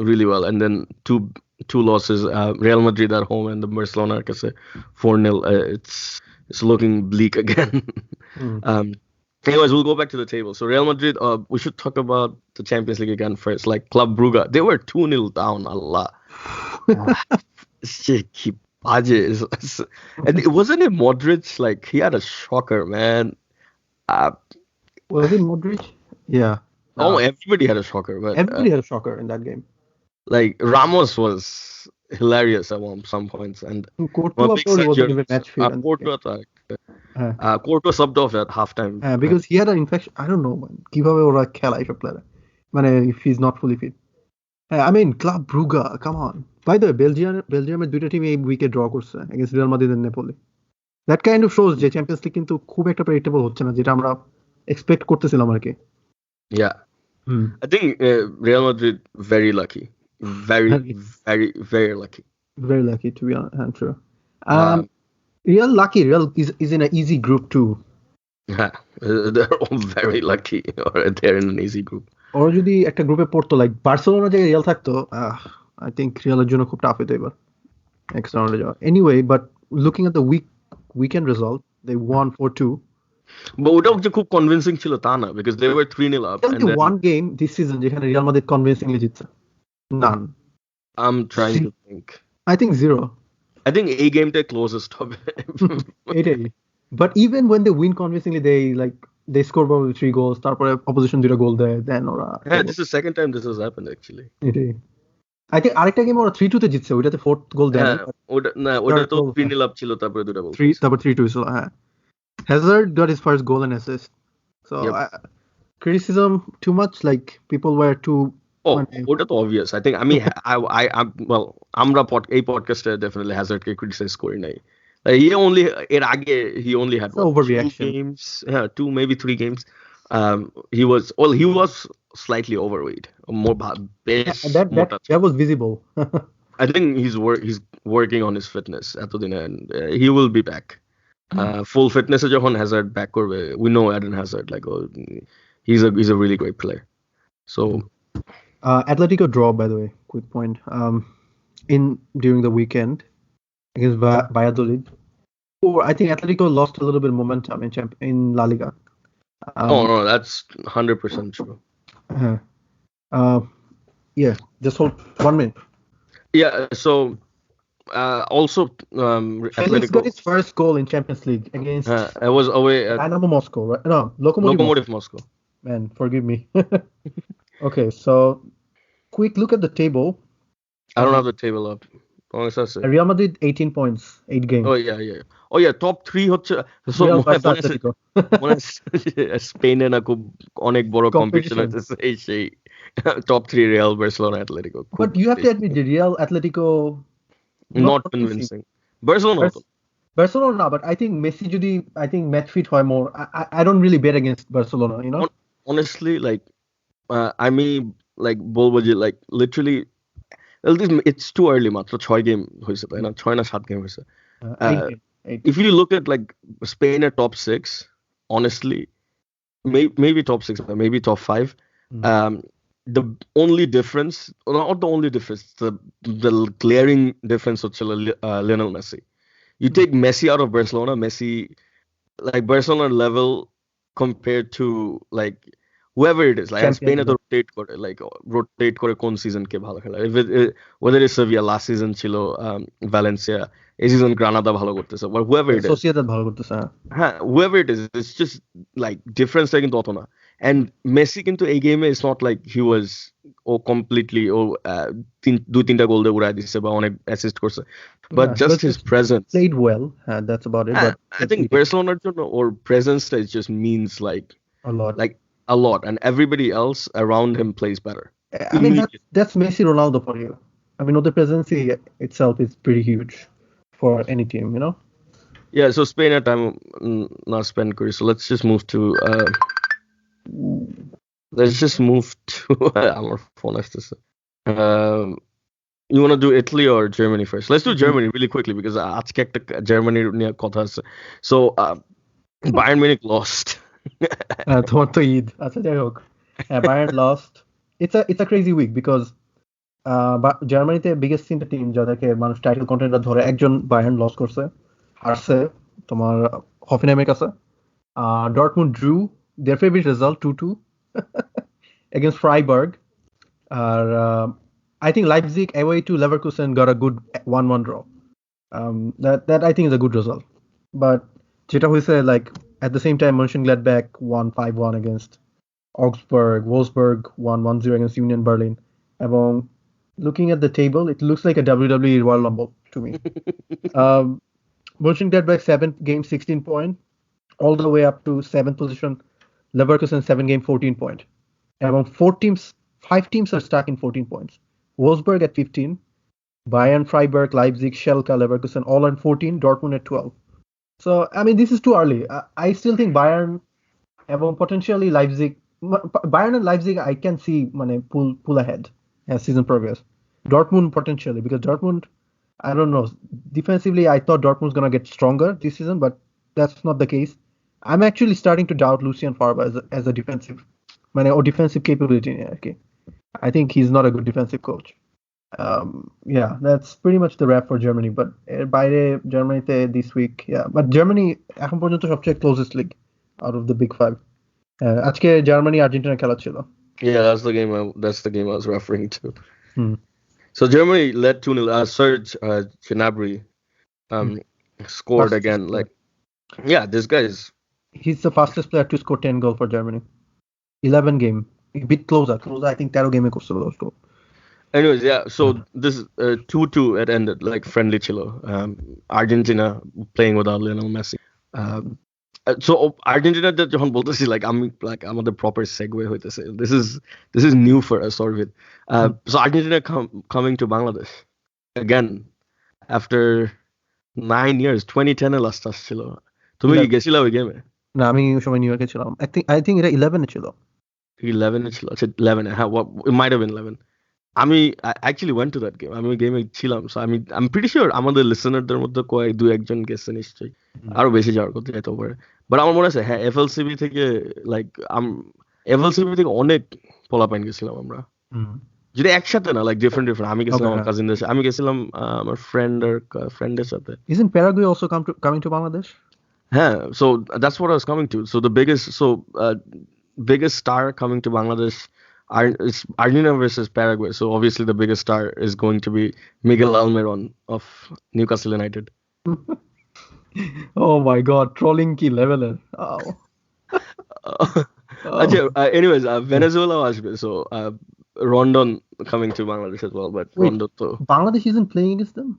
really well, and then two losses. Real Madrid at home and the Barcelona 4-0. It's looking bleak again. Anyways, we'll go back to the table. So Real Madrid, we should talk about the Champions League again first. Like Club Brugge, they were 2-0 down. Allah. Shit, keep and it wasn't it Modric? Like he had a shocker, man. Was it Modric? Yeah. Everybody had a shocker, but Everybody had a shocker in that game. like Ramos was hilarious at some points, and Courtois probably wasn't even match fit. Courtois subbed off at halftime. Because he had an infection. I don't know, man. কিভাবে ওরা খেলায় সব player মানে if he's not fully fit. I mean, Club Brugge, come on. By the way, বেলজিয়ামের দুইটা team এই উইকে draw করছে against Real Madrid and Napoli. That kind of shows যে চ্যাম্পিয়ন্স লিগ কিন্তু খুব একটা প্রেডিক্টেবল হচ্ছে না যেটা আমরা এক্সপেক্ট করতেছিলাম আর কি. Yeah. I think Real Madrid very lucky. Very, very, very lucky. Very lucky, to be honest. I'm sure. Real lucky. Real is in an easy group too. Yeah, they're all very lucky, or they're in an easy group. Or যদি একটা গ্রুপে পড়তো like Barcelona জায়গায় Real থাকতো, I think রিয়ালের জন্য খুব tough হতো এবার next round এ যাওয়া. Anyway, but looking at the weekend result, they won 4-2. But ওটাও যে খুব কনভিন্সিং ছিল তা না, because they were 3-0 up. And then one game this season যেখানে রিয়াল মাদ্রিদ কনভিন্সিংলি জিতছে. None. I'm trying to think. I think 0. I think a game the closest of it. But even when they win convincingly, they score probably 3 goals. তারপরে opposition 2 goal দেয়, then ওরা. Yeah, this is the second time this has happened actually. I think আরেকটা game ওরা 3-2 তে জিতছে, ওইটাতে 4th goal দেয়। ওটা তো 3-0 up ছিল, তারপরে 2 goal। 3 তারপর 3-2 ছিল, হ্যাঁ। Hazard got his first goal and assist. So yep. Criticism too much, like people were too. ওটা তো obvious. I think well, আমরা এই পডকাস্টে definitely Hazard কে criticize করি নাই. Like he only had overreaction. 2 games, 2 maybe 3 games. He was slightly overweight, more base. That was visible. I think he's working on his fitness এতদিন, and he will be back. Full fitness এ যখন Hazard back করবে, we know Eden Hazard, like he's a really great player. So Atletico draw, by the way, quick point. During the weekend against Valladolid. I think Atletico lost a little bit of momentum in La Liga. No, that's 100% true. Yeah, just hold 1 minute. Yeah, so also Atletico got his first goal in Champions League against it was away at Dynamo Moscow, right? No, Lokomotiv Moscow. Man, forgive me. Okay, so quick look at the table. I don't have the table up. Real Madrid 18 points, 8 games. Oh yeah, top 3 হচ্ছে so স্পেনে না খুব অনেক বড় competition আছে সেই top 3 Real, Barcelona, Atletico. But you have to admit the Real, Atletico not convincing. Barcelona, but I think Messi যদি match fit হয় more. I don't really bet against Barcelona, you know. Honestly, like I mean, like বলবো যে like literally it's too early, মাত্র 6 game হইছে, তাই না? 6 না 7 game হইছে। If you look at like Spain at top 6, honestly, maybe top 6, maybe top 5. The only difference, not the only difference, the glaring difference হচ্ছে Lionel Messi. You take Messi out of Barcelona, Messi like Barcelona level compared to like whoever it is, like Spain to rotate করে কোন season কে ভালো খেলা, whether it's Sevilla last season ছিল, Valencia এই season গ্রানাদা ভালো করতেছে, or whoever it is, Sociedad ভালো করতেছে, হ্যাঁ, whoever it is, it's just like difference টা কিন্তু অত না। And Messi কিন্তু এই গেমে it's not like he was completely 2-3টা গোল দিয়ে উড়াই দিচ্ছে বা অনেক অ্যাসিস্ট করছে, but just his presence played well, that's about it. But I think Barcelona's জন্য or presence just means like a lot, and everybody else around him plays better. I mean, that's Messi Ronaldo for you. I mean, the presence itself is pretty huge for any team, you know. Yeah, so Spain at time not spend Curry, so let's just move to our phone has to say. You want to do Italy or Germany first? Let's do Germany really quickly because আজকে একটা Germany নিয়ে কথা আছে. So Bayern Munich lost. তোমার তো ঈদ, আচ্ছা যাই হোক, Bayern lost. It's a crazy week because জার্মানিতে বিগেস্ট 3টা টিম যাদেরকে মানুষ টাইটেল কন্টেন্ডার ধরে, একজন Bayern লস করছে, হারছে তোমার হফেনহাইমের কাছে, Dortmund ড্রু their favorite result 2-2 against Freiburg. I think Leipzig away to Leverkusen got a good 1-1 draw. That I think is a good result. But যেটা হয়েছে, like at the same time Mönchengladbach won 5-1 against Augsburg, Wolfsburg won 1-0 against Union Berlin. এবং looking at the table, it looks like a WWE Royal Rumble to me. Mönchengladbach 7th game 16 point, all the way up to 7th position. Leverkusen 7 game 14 point. Among 5 teams are stuck in 14 points. Wolfsburg at 15, Bayern, Freiburg, Leipzig, Schalke, Leverkusen all on 14, Dortmund at 12. So, I mean, this is too early. I still think Bayern and potentially Leipzig. Bayern and Leipzig, I can see pull ahead as season progress. Dortmund potentially, because Dortmund, I don't know. Defensively, I thought Dortmund's going to get stronger this season, but that's not the case. I'm actually starting to doubt Lucien Favre as a defensive, or defensive capability. Okay. I think he's not a good defensive coach. Yeah, that's pretty much the wrap for Germany. But বাইরে Germany this week, yeah. But Germany এখন পর্যন্ত সবচেয়ে closest league out of the big five. আজকে Germany Argentina খেলা ছিল. Yeah, that's the game I was referring to. So Germany led 2-0. Serge Gnabry scored again. Like, yeah, this guy is. He's the fastest player to score 10 goals for Germany. 11 game. A bit closer. I think 13 game করছিল those goals. Anyways, yeah. So this 2-2 it ended, like friendly chilo. Argentina playing without Lionel Messi. So Argentina that যখন বলতেছি, like আমাদের proper segue হইতেছে. This is new for us, Orvid. So Argentina coming to Bangladesh again after 9 years. 2010 A last আসছিল. তুমি কি গেছিলা ওই গেমে? না, আমি ওই সময় নিউ ইয়র্কে ছিলাম. I think এটা 11 এ ছিল. 11 এ ছিল. আচ্ছা 11 এ. হ্যাঁ, it might have been 11. I actually went to that game. আমি গেমে ছিলাম. So I'm pretty sure আমাদের লিসেনারদের মধ্যে দু একজন গেছে নিশ্চয়ই. আরো বেশি যাওয়ার কথা যেতে পারে। বাট আমার মনে আছে, হ্যাঁ, FLCB থেকে FLCB থেকে অনেক পোলাপাইন গেছিলাম আমরা। যদি একসাথে না, like different আমি গেছিলাম আমার কাজিনদের সাথে, আমি গেছিলাম আমার ফ্রেন্ডের সাথে। Isn't Paraguay also coming to Bangladesh? হ্যাঁ, so that's what I was coming to. So the biggest star coming to Bangladesh, it's Argentina versus Paraguay. So obviously the biggest star is going to be Miguel Almiron of Newcastle United. Oh my God, trolling key level. Oh. Anyways, Venezuela আসবে, so Rondon coming to Bangladesh as well, but Wait, Rondon to Bangladesh isn't playing against them?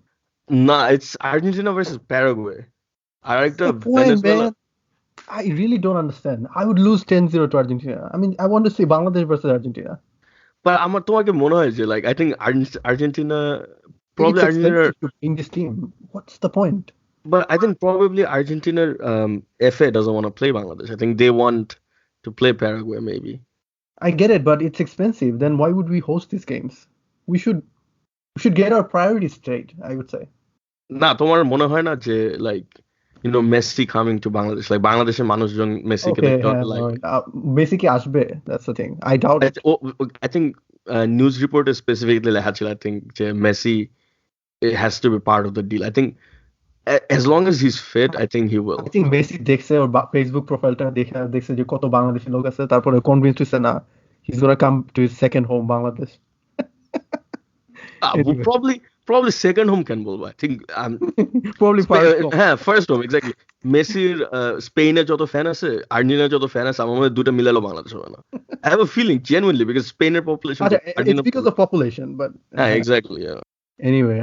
Nah, it's Argentina versus Paraguay. Venezuela. Man. I really don't understand. I would lose 10-0 to Argentina. I mean, I want to see Bangladesh versus Argentina. But আমার তোমাকে মনে হয় যে, like, I think Argentina probably Argentina in this team. What's the point? But I think probably Argentina FA doesn't want to play Bangladesh. I think they want to play Paraguay maybe. I get it, but it's expensive. Then why would we host these games? We should get our priorities straight, I would say. না, তোমার মনে হয় না যে, like, you know, Messi coming to Bangladesh, like বাংলাদেশের মানুষজন Messi কে Messi কি আসবে? That's the thing. I doubt it. I think news reporter specifically লেখা ছিল, I think যে Messi has to be part of the deal. I think as long as he's fit, I think he will. I think Messi দেখছে ওর Facebook প্রোফাইলটা দেখছে যে কত বাংলাদেশি লোক আছে, তারপরে কনভিন্স হইছে না, he's gonna come to his second home Bangladesh. Probably second home can বলবো, I think probably first home exactly. মেসির স্পেনের যত ফ্যান আছে, আর্জেন্টিনার যত ফ্যান আছে, আমার মনে হয় দুটো মিলালো বাংলাদেশ হবে না। I have a feeling genuinely because Spain's population it's because of population, but exactly, yeah. Anyway,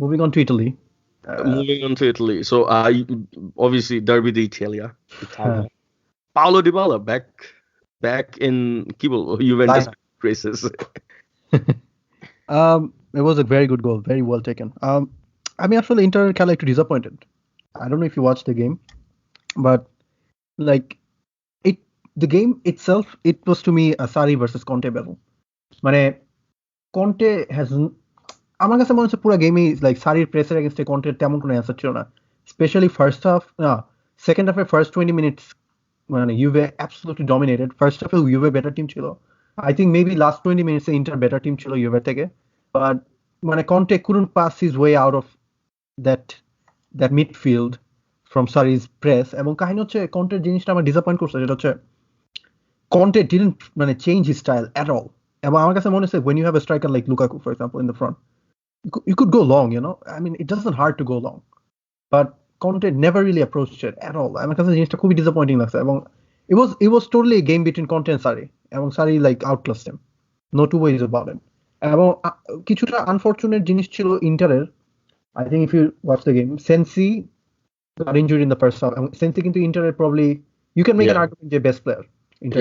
moving on to Italy. So obviously Derby d'Italia. Paulo Dybala back in Juventus races. It was a very good goal, very well taken. I mean, actually, Inter খেলা একটু disappointed. I don't know if you watched the game, but like the game itself, it was to me a Sarri versus Conte battle. মানে Conte has আমার কাছে মনে হচ্ছে পুরো গেমই like সারির প্রেসার এগেইনস্টে কন্টের তেমন কোনো অ্যান্সার ছিল না, স্পেশালি সেকেন্ড হাফের ফার্স্ট 20 মিনিটস মানে ইউভে অ্যাবসলিউটলি ডমিনেটেড। ফার্স্ট হাফে ইউভে বেটার টিম ছিল, আই থিঙ্ক মেবি লাস্ট 20 মিনিটসে ইন্টার বেটার টিম ছিল ইউভে থেকে, বাট মানে কন্টে couldn't pass his way out of that midfield from Sarri's press এবং কাহিনী হচ্ছে কন্টের জিনিসটা আমার ডিসঅ্যাপয়েন্ট করছে যেটা হচ্ছে কন্টে didn't মানে change his style at all এবং আমার কাছে মনে হচ্ছে when you have a striker like Lukaku for example in the front you could go long, you know. I mean, it doesn't hard to go long, but Conte never really approached it at all. আমার কাছে জিনিসটা খুবই disappointing লাগছে এবং it was totally a game between Conte and Sarri এবং Sarri like outclassed him. No two ways about it. এবং কিছুটা unfortunate জিনিস ছিল ইন্টারের. I think if you watch the game, Sensi got injured in the first half. এবং Sensi কিন্তু ইন্টারের probably you can make an argument যে best player.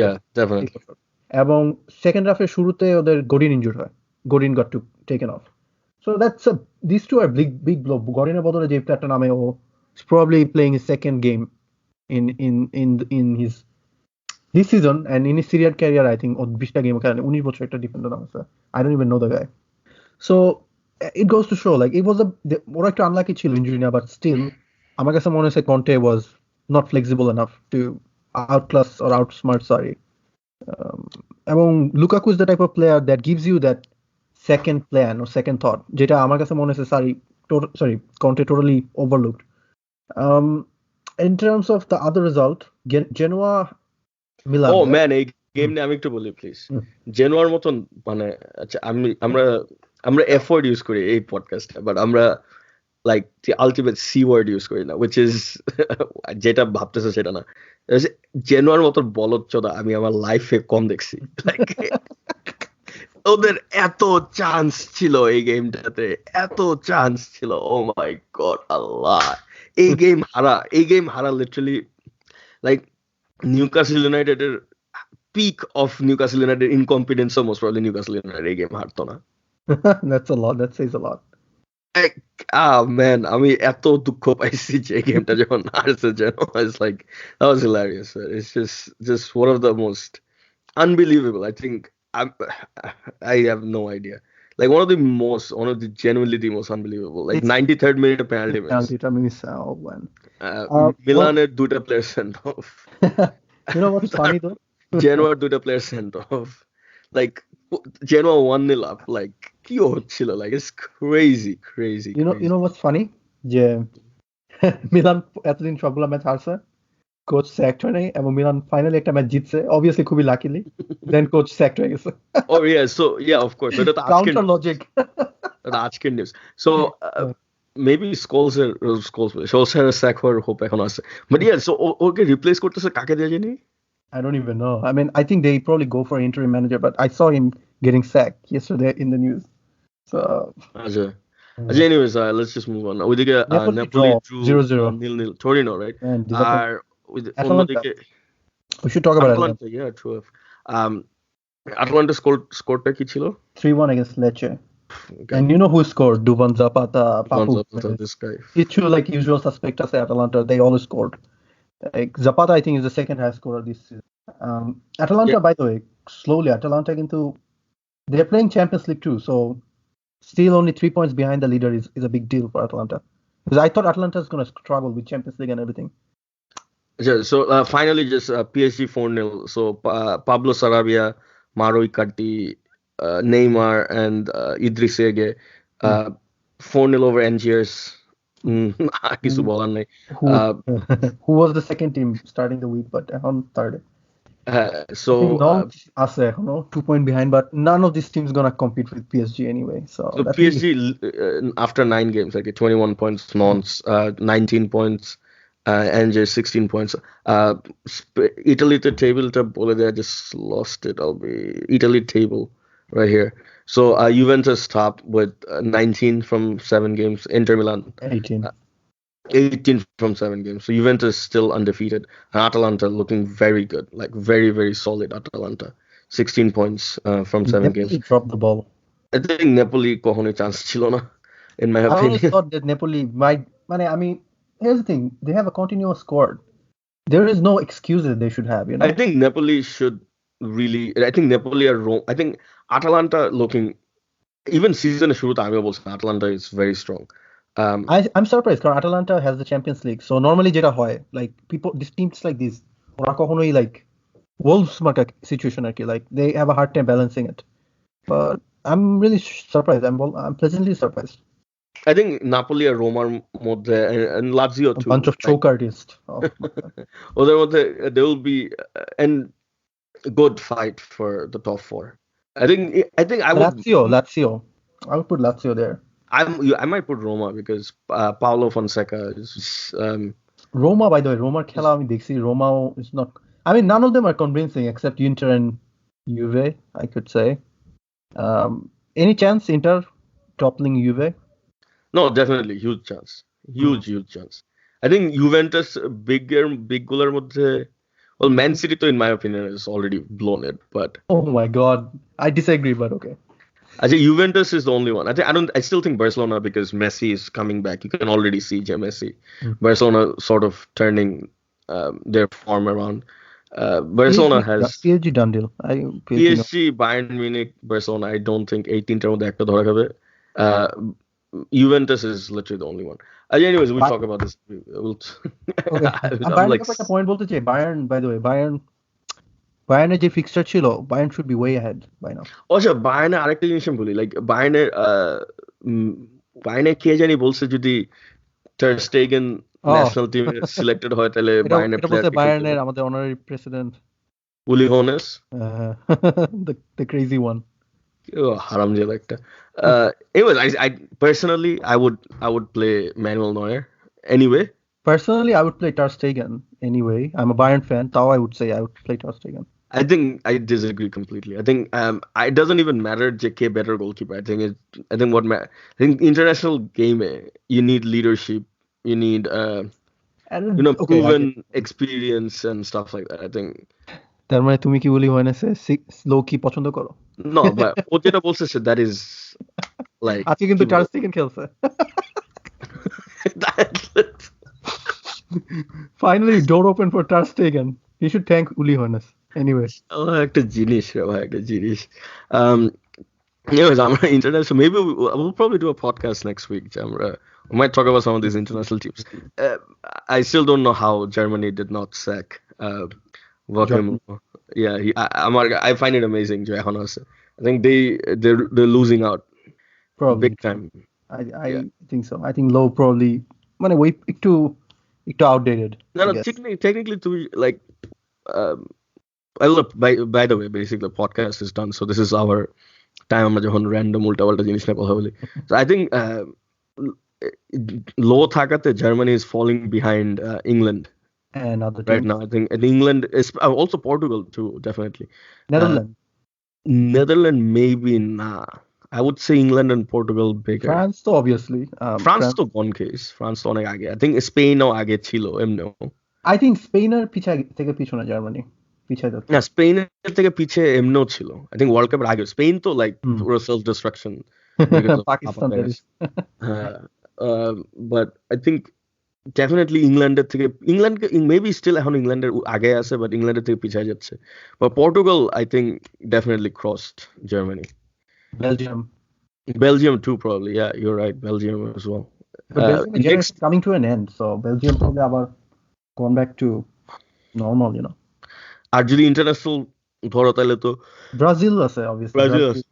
Yeah, definitely. এবং second হাফের শুরুতে ওদের Godin injured হয়. Godin got taken off. So these two are big blow. Godin's বদলে যে প্লেয়ারটা নামে ও is probably playing his second game in his this season and in his Syrian career. I think 20টা game খেলে 19 বছর একটা defender নাম আছে. I don't even know the guy. So it goes to show like it was ওরা একটু unlucky ছিল injury না, but still আমার কাছে মনে হচ্ছে Conte was not flexible enough to outclass or outsmart Sarri. এবং Lukaku is the type of player that gives you that second plan or second thought যেটা আমার কাছে মনে হচ্ছে Conte totally overlooked. In terms of the other result, Genoa Milan. Oh man, এই game নিয়ে আমি একটু বলি প্লিজ। জেনোয়ার মতন মানে আচ্ছা আমরা এফ ওয়ার্ড ইউজ করি এই পডকাস্টে, বাট আমরা like the ultimate C word use করি না, which is যেটা ভাবতেছে সেটা না। জেনোয়ার মতন বলদচোদা আমি আমার লাইফে কম দেখছি। ওদের এত চান্স ছিল এই গেমটাতে, এত চান্স ছিল, ও মাই গড আল্লাহ। এই গেম হারা লিটারালি লাইক নিউক্যাসল ইউনাইটেডের peak of Newcastle United incompetence most probably Newcastle United এই গেম হারতো না। That's a lot. That says a lot. Man, আমি এত দুঃখ পাইছি যে গেমটা যখন হারছে যেন it's like that was hilarious. It's just one of the most unbelievable. I think I have no idea. Like one of the genuinely the most unbelievable. Like 93rd minute of penalty miss. Oh man. Milaner দুটা player sent off. You know what's funny though? Genoa দুটা player sent off. Like Genoa 1-0 up. Like কি হচ্ছিল? Like it's crazy. You know what's funny? যে Milan এতদিন সবগুলো match হারছে, coach স্যাকড হয় নাই এবং মিলান ফাইনালি একটা ম্যাচ জিতছে, obviously খুবই লাকিলি, দেন কোচ স্যাকড হয়ে গেছে। Oh yeah, so yeah, of course. But that's counter logic. That's news. So maybe Solskjaer sack হওয়ার hope এখন আছে। But yeah, so okay replace করতেছে কাকে দিয়ে জানি? I don't even know. I mean, I think they probably go for interim manager, but I saw him getting sacked yesterday in the news. So anyways, let's just move on. ওইদিকে Napoli drew 0-0 Torino, right? R we should talk about Atalanta. Yeah, true. Atalanta scored কি ছিল? 3-1 against Lecce. Okay. And you know who scored? Duvan Zapata, Papu. This guy. It's true, like usual suspect as Atalanta, they always scored. Like Zapata, I think, is the second highest scorer this season. Atalanta, by the way, slowly, Atalanta they're playing Champions League too, so still only 3 points behind the leader is a big deal for Atalanta. Because I thought Atalanta is going to struggle with Champions League and everything. Yeah, so finally, just PSG 4-0. So Pablo Sarabia, Mauro Icardi, Neymar, and Idris Ege 4-0 over Angers. কিছু বলার নাই। Who was the second team starting the week, but on third? So আছে এখনো 2 point behind, but none of these teams gonna compete with PSG anyway. So PSG after 9 games, like 21 points, Nantes 19 points, Angers 16 points. Italy the table tab bole they just lost it. I'll be Italy table right here. So Juventus top with 19 from 7 games. Inter Milan 18 from 7 games. So Juventus still undefeated. And Atalanta looking very good, like very, very solid. Atalanta 16 points from 7 games. Dropped the ball. I think Napoli kohone chance chilo na, in my opinion. I always thought that Napoli might. I mean, here's the thing: they have a continuous squad. There is no excuses they should have. You know. I think Napoli are wrong. I think Atalanta looking, even season শুরুতে আমি বলছি Atalanta is very strong. I'm surprised because Atalanta has the Champions League. So normally যেটা হয়, like these teams like this, ওরা কখনোই like Wolves market situation আর কি, like they have a hard time balancing it. But I'm really surprised. I'm pleasantly surprised. I think Napoli R Roma মধ্যে and Lazio A too. bunch of Like, choke artists. Oh my God. ওদের মধ্যে there will be and good fight for the top four. I think I would Lazio. I would put Lazio there. I might put Roma because Paulo Fonseca is Roma, by the way, Roma খেলা আমি দেখছি. Roma is not. I mean, none of them are convincing except Inter and Juve, I could say. Any chance Inter toppling Juve? no, definitely huge chance. Huge chance. I think Juventus big goaler মধ্যে well Man City to in my opinion is already blown it, but Oh my God, I disagree, but okay. I think Juventus is the only one. I still think Barcelona because Messi is coming back. You can already see Messi. Barcelona sort of turning their form around. Barcelona has PSG done deal. PSG, Bayern Munich, Barcelona. I don't think 18 মধ্যে একটা ধরা খাবে. Juventus is literally the only one. Anyways, we'll talk about this. Okay. Bayern একটা point বলতে চাই. Bayern, by the way, Bayern যে fixture ছিল, Bayern should be way ahead by now. আচ্ছা, Bayern আরেকটা জিনিস আমি বলি, like Bayern কে জানি বলছে যদি Ter Stegen ন্যাশনাল টিমে সিলেক্টেড হয় তাহলে Bayern প্লেয়ার Bayern আমাদের honorary president Uli Hoeneß the crazy one. হারামজাদা একটা. Anyways, I personally I would play Manuel Neuer anyway. Personally, I would play Ter Stegen anyway. I'm a Bayern fan. Though I would say I would play Ter Stegen. I think I disagree completely. I think it doesn't even matter JK better goalkeeper. I think international game you need leadership. You need proven experience and stuff like that. I think. তার মানে তুমি কি বলি হয়নাছে slow কি পছন্দ করো? No, but ও যেটা বলছে that is like আজকে কিন্তু টার স্টেগেন খেলছে. Finally, door open for Ter Stegen. You should thank Uli Hoeneß. Anyways. একটা জিনিস রে ভাই, একটা জিনিস. Anyways, আমরা international. Maybe we'll probably do a podcast next week. We might talk about some of these international teams. I still don't know how Germany did not sack Joachim. Yeah, I find it amazing. I think they're losing out. Probably big time. I think so. I think Low probably. মানে ওই একটু outdated. No, technically to like. Look, by the way, basically the podcast is done. So this is our time. আমরা যখন random উল্টাপাল্টা জিনিস নিয়ে কথা বলি. So I think low থাকাতে Germany is falling behind England. And other right now, I think and England is also Portugal too, definitely. Netherlands maybe nah. I would say England and Portugal bigger. France তো obviously. France তো কোন case. France তো অনেক আগে. I think Spain ও আগে ছিল এমনি. I think Spain এর থেকে পিছনে Germany. না, স্পেনের থেকে পিছিয়ে এমনিও ছিল. I think World Cup এর আগে স্পেন তো like self destruction. Pakistan. But I think definitely ইংল্যান্ডের থেকে maybe still এখন ইংল্যান্ডের আগে আছে but ইংল্যান্ডের থেকে পিছিয়ে যাচ্ছে. But Portugal I think definitely crossed Germany. Belgium too probably. Yeah, you're right. Belgium as well. But Belgium is coming to an end, so Belgium probably আবার gone back to normal, you know. আর যদি international ধরো তাহলে তো Brazil আছে obviously. Brazil আছে.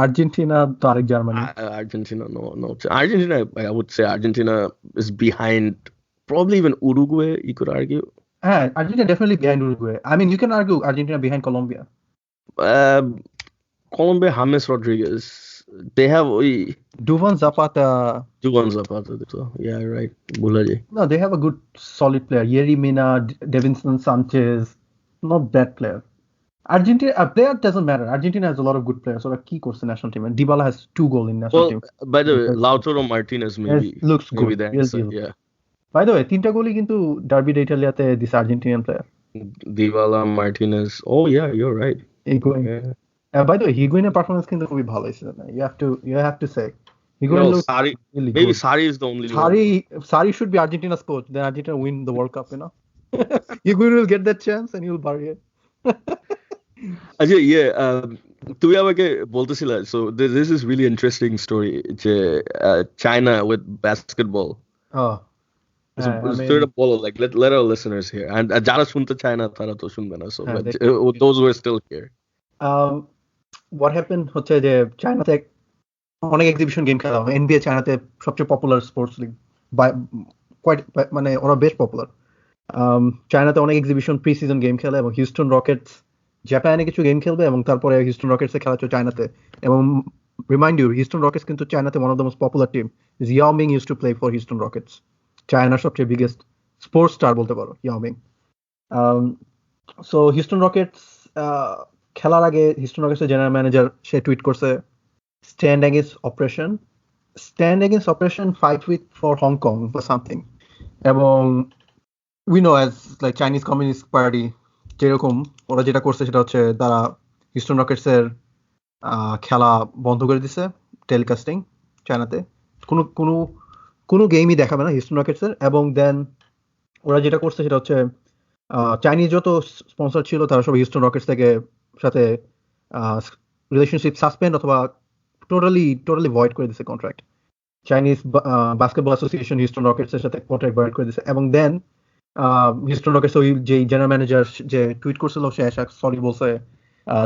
Argentina to আরেক Germany. Argentina no. Argentina, I would say Argentina is behind probably even Uruguay, you could argue. Argentina definitely behind Uruguay. I mean, you can argue Argentina behind Colombia. Colombia, James Rodriguez. They have Duvan Zapata. Yeah, right. No, they have a good solid player. Yerry Mina, Davinson Sanchez. Not bad player. Argentina, a player doesn't matter. Argentina has a lot of good players. So, key course in national team. And Dybala has 2 goals in national team. By the way, Lautaro Martinez maybe looks good. Yeah. By the way, 3টা গোলই কিন্তু Derby d'Italiate this Argentinian player. Dybala, Martinez. Oh yeah, you're right. By the way, Higuain's performance কিন্তু খুবই ভালো হয়েছে. You have to say. Higuain looks really maybe good. Sarri is the only Sarri should be Argentina's coach. Then Argentina win the World Cup, you know. Higuain will get that chance and he'll bury it. আচ্ছা তুমি আমাকে বলতেছিলে so this is really interesting story যে China with basketball. Like let our listeners hear and যারা শুনতে চায় না তারা তো শুনবে না, so those who are still here. What happened হচ্ছে যে China থেকে অনেক এক্সিবিশন গেম খেলা হয়। NBA চায়নাতে সবচেয়ে পপুলার স্পোর্টস লিগ, মানে ওরা বেশ পপুলার। চায়নাতে অনেক এক্সিবিশন প্রি সিজন গেম খেলে, এবং হিউস্টন রকেটস জাপানে কিছু গেম খেলবে, এবং তারপরে হিউস্টন রকেটসে খেলা হচ্ছে চায়নাতে। এবং রিমাইন্ড ইউ, হিউস্টন রকেটস কিন্তু চায়নাতে one of the most popular team. Yao Ming use to play for Houston Rockets, চায়নার সবচেয়ে বিগেস্ট স্পোর্টস স্টার বলতে পারো ইয়াও মিং। সো হিউস্টন রকেটস খেলার আগে হিউস্টন রকেটসের জেনারেল ম্যানেজার সে টুইট করছে, stand against oppression, fight with for Hong Kong or something. এবং we know as like Chinese Communist Party যেরকম ওরা যেটা করছে সেটা হচ্ছে তারা হিউস্টন রকেটসের খেলা বন্ধ করে দিছে, টেলিকাস্টিং চায়নাতে কোনো কোনো কোনো গেমই দেখাবে না হিউস্টন রকেটসের। এবং দেন ওরা যেটা করছে সেটা হচ্ছে চাইনিজ যত স্পন্সর ছিল তারা সব হিউস্টন রকেটস থেকে সাথে রিলেশনশিপ সাসপেন্ড অথবা টোটালি ভয়েড করে দিছে contract. Chinese basketball association Houston রকেটসের সাথে কন্ট্রাক্ট ভয়েড করে দিছে। এবং দেন হিউস্টন রকেটস ওই যে জেনারেল ম্যানেজার যে টুইট করছিল সে এসে সরি বলছে,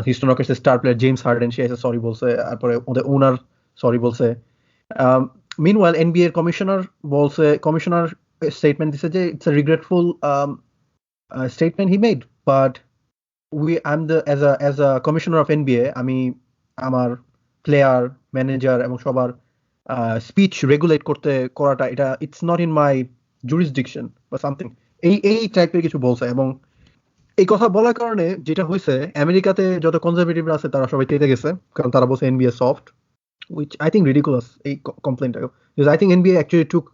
হিউস্টন রকেটসের স্টার প্লেয়ার জেমস হার্ডেন সে এসে সরি বলছে, তারপরে ওদের ওনার সরি বলছে। মিনওয়াইল NBA এর কমিশনার স্টেটমেন্ট দিছে যে it's a regretful statement he made, but as a commissioner of NBA, আমি আমার প্লেয়ার ম্যানেজার এবং সবার স্পিচ রেগুলেট করাটা এটা it's not in my jurisdiction বা সামথিং, এই টাইপের কিছু বলছে। এবং এই কথা বলার কারণে যেটা হয়েছে, আমেরিকাতে যত কনজারভেটিভরা আছে তারা সবাই তেতে গেছে, কারণ তারা বলছে NBA soft, which I think ridiculous এই কমপ্লেনটা, because I think NBA actually took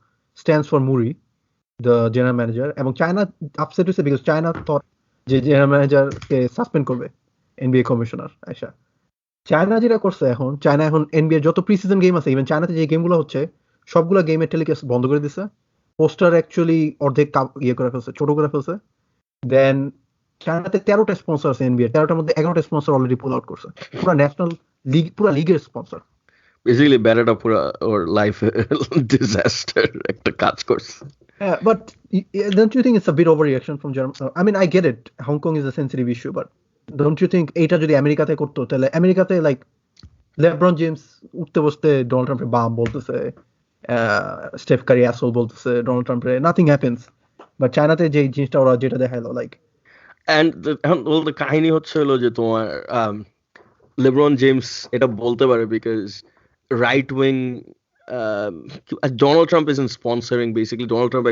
stands for Muri, the general manager, এবং চায়না আপসেট হয়েছে বিকজ চায়না থট যে জেনারেল ম্যানেজারকে সাসপেন্ড করবে NBA কমিশনার আয়সা। চায়না যেটা করছে চায়না এখন NBA যত প্রি সিজন গেম আছে, ইভেন চায়নাতে যে গেমগুলো হচ্ছে সবগুলো গেমের টেলিকাস্ট বন্ধ করে দিছে, পোস্টার অ্যাকচুয়ালি অর্ধেক ইয়ে করে ফেলছে, ছোট করে ফেলছে। দেন চায়নাতে 13টা স্পন্সর আছে NBA, 13টার মধ্যে 11টা স্পন্সর অলরেডি পুল আউট করছে, পুরো ন্যাশনাল লিগ, পুরো লিগের স্পন্সর। বেসিক্যালি ব্যারেটা পুরো ওর লাইফ ডিজাস্টার একটা কাজ করছে। Yeah, but don't you think it's a bit overreaction from Germany? I mean, I get it. Hong Kong is a sensitive issue, but don't you think এটা যদি আমেরিকাতে করতো তাহলে আমেরিকাতে লাইক লেব্রন জেমস উঠতে বসতে ডোনাল্ড ট্রাম্পের বাম বলতেছে, স্টেফ কারি অ্যাসল বলতেছে ডোনাল্ড ট্রাম্পের, নাথিং হ্যাপেন্স। বাট চায়নাতে যে জিনিসটা ওরা যেটা দেখাইলো লাইক, এন্ড দ্য কাহিনী হচ্ছে হলো যে তোমার লেব্রন জেমস এটা বলতে পারে because right wing Donald Trump isn't sponsoring. Basically, Donald Trump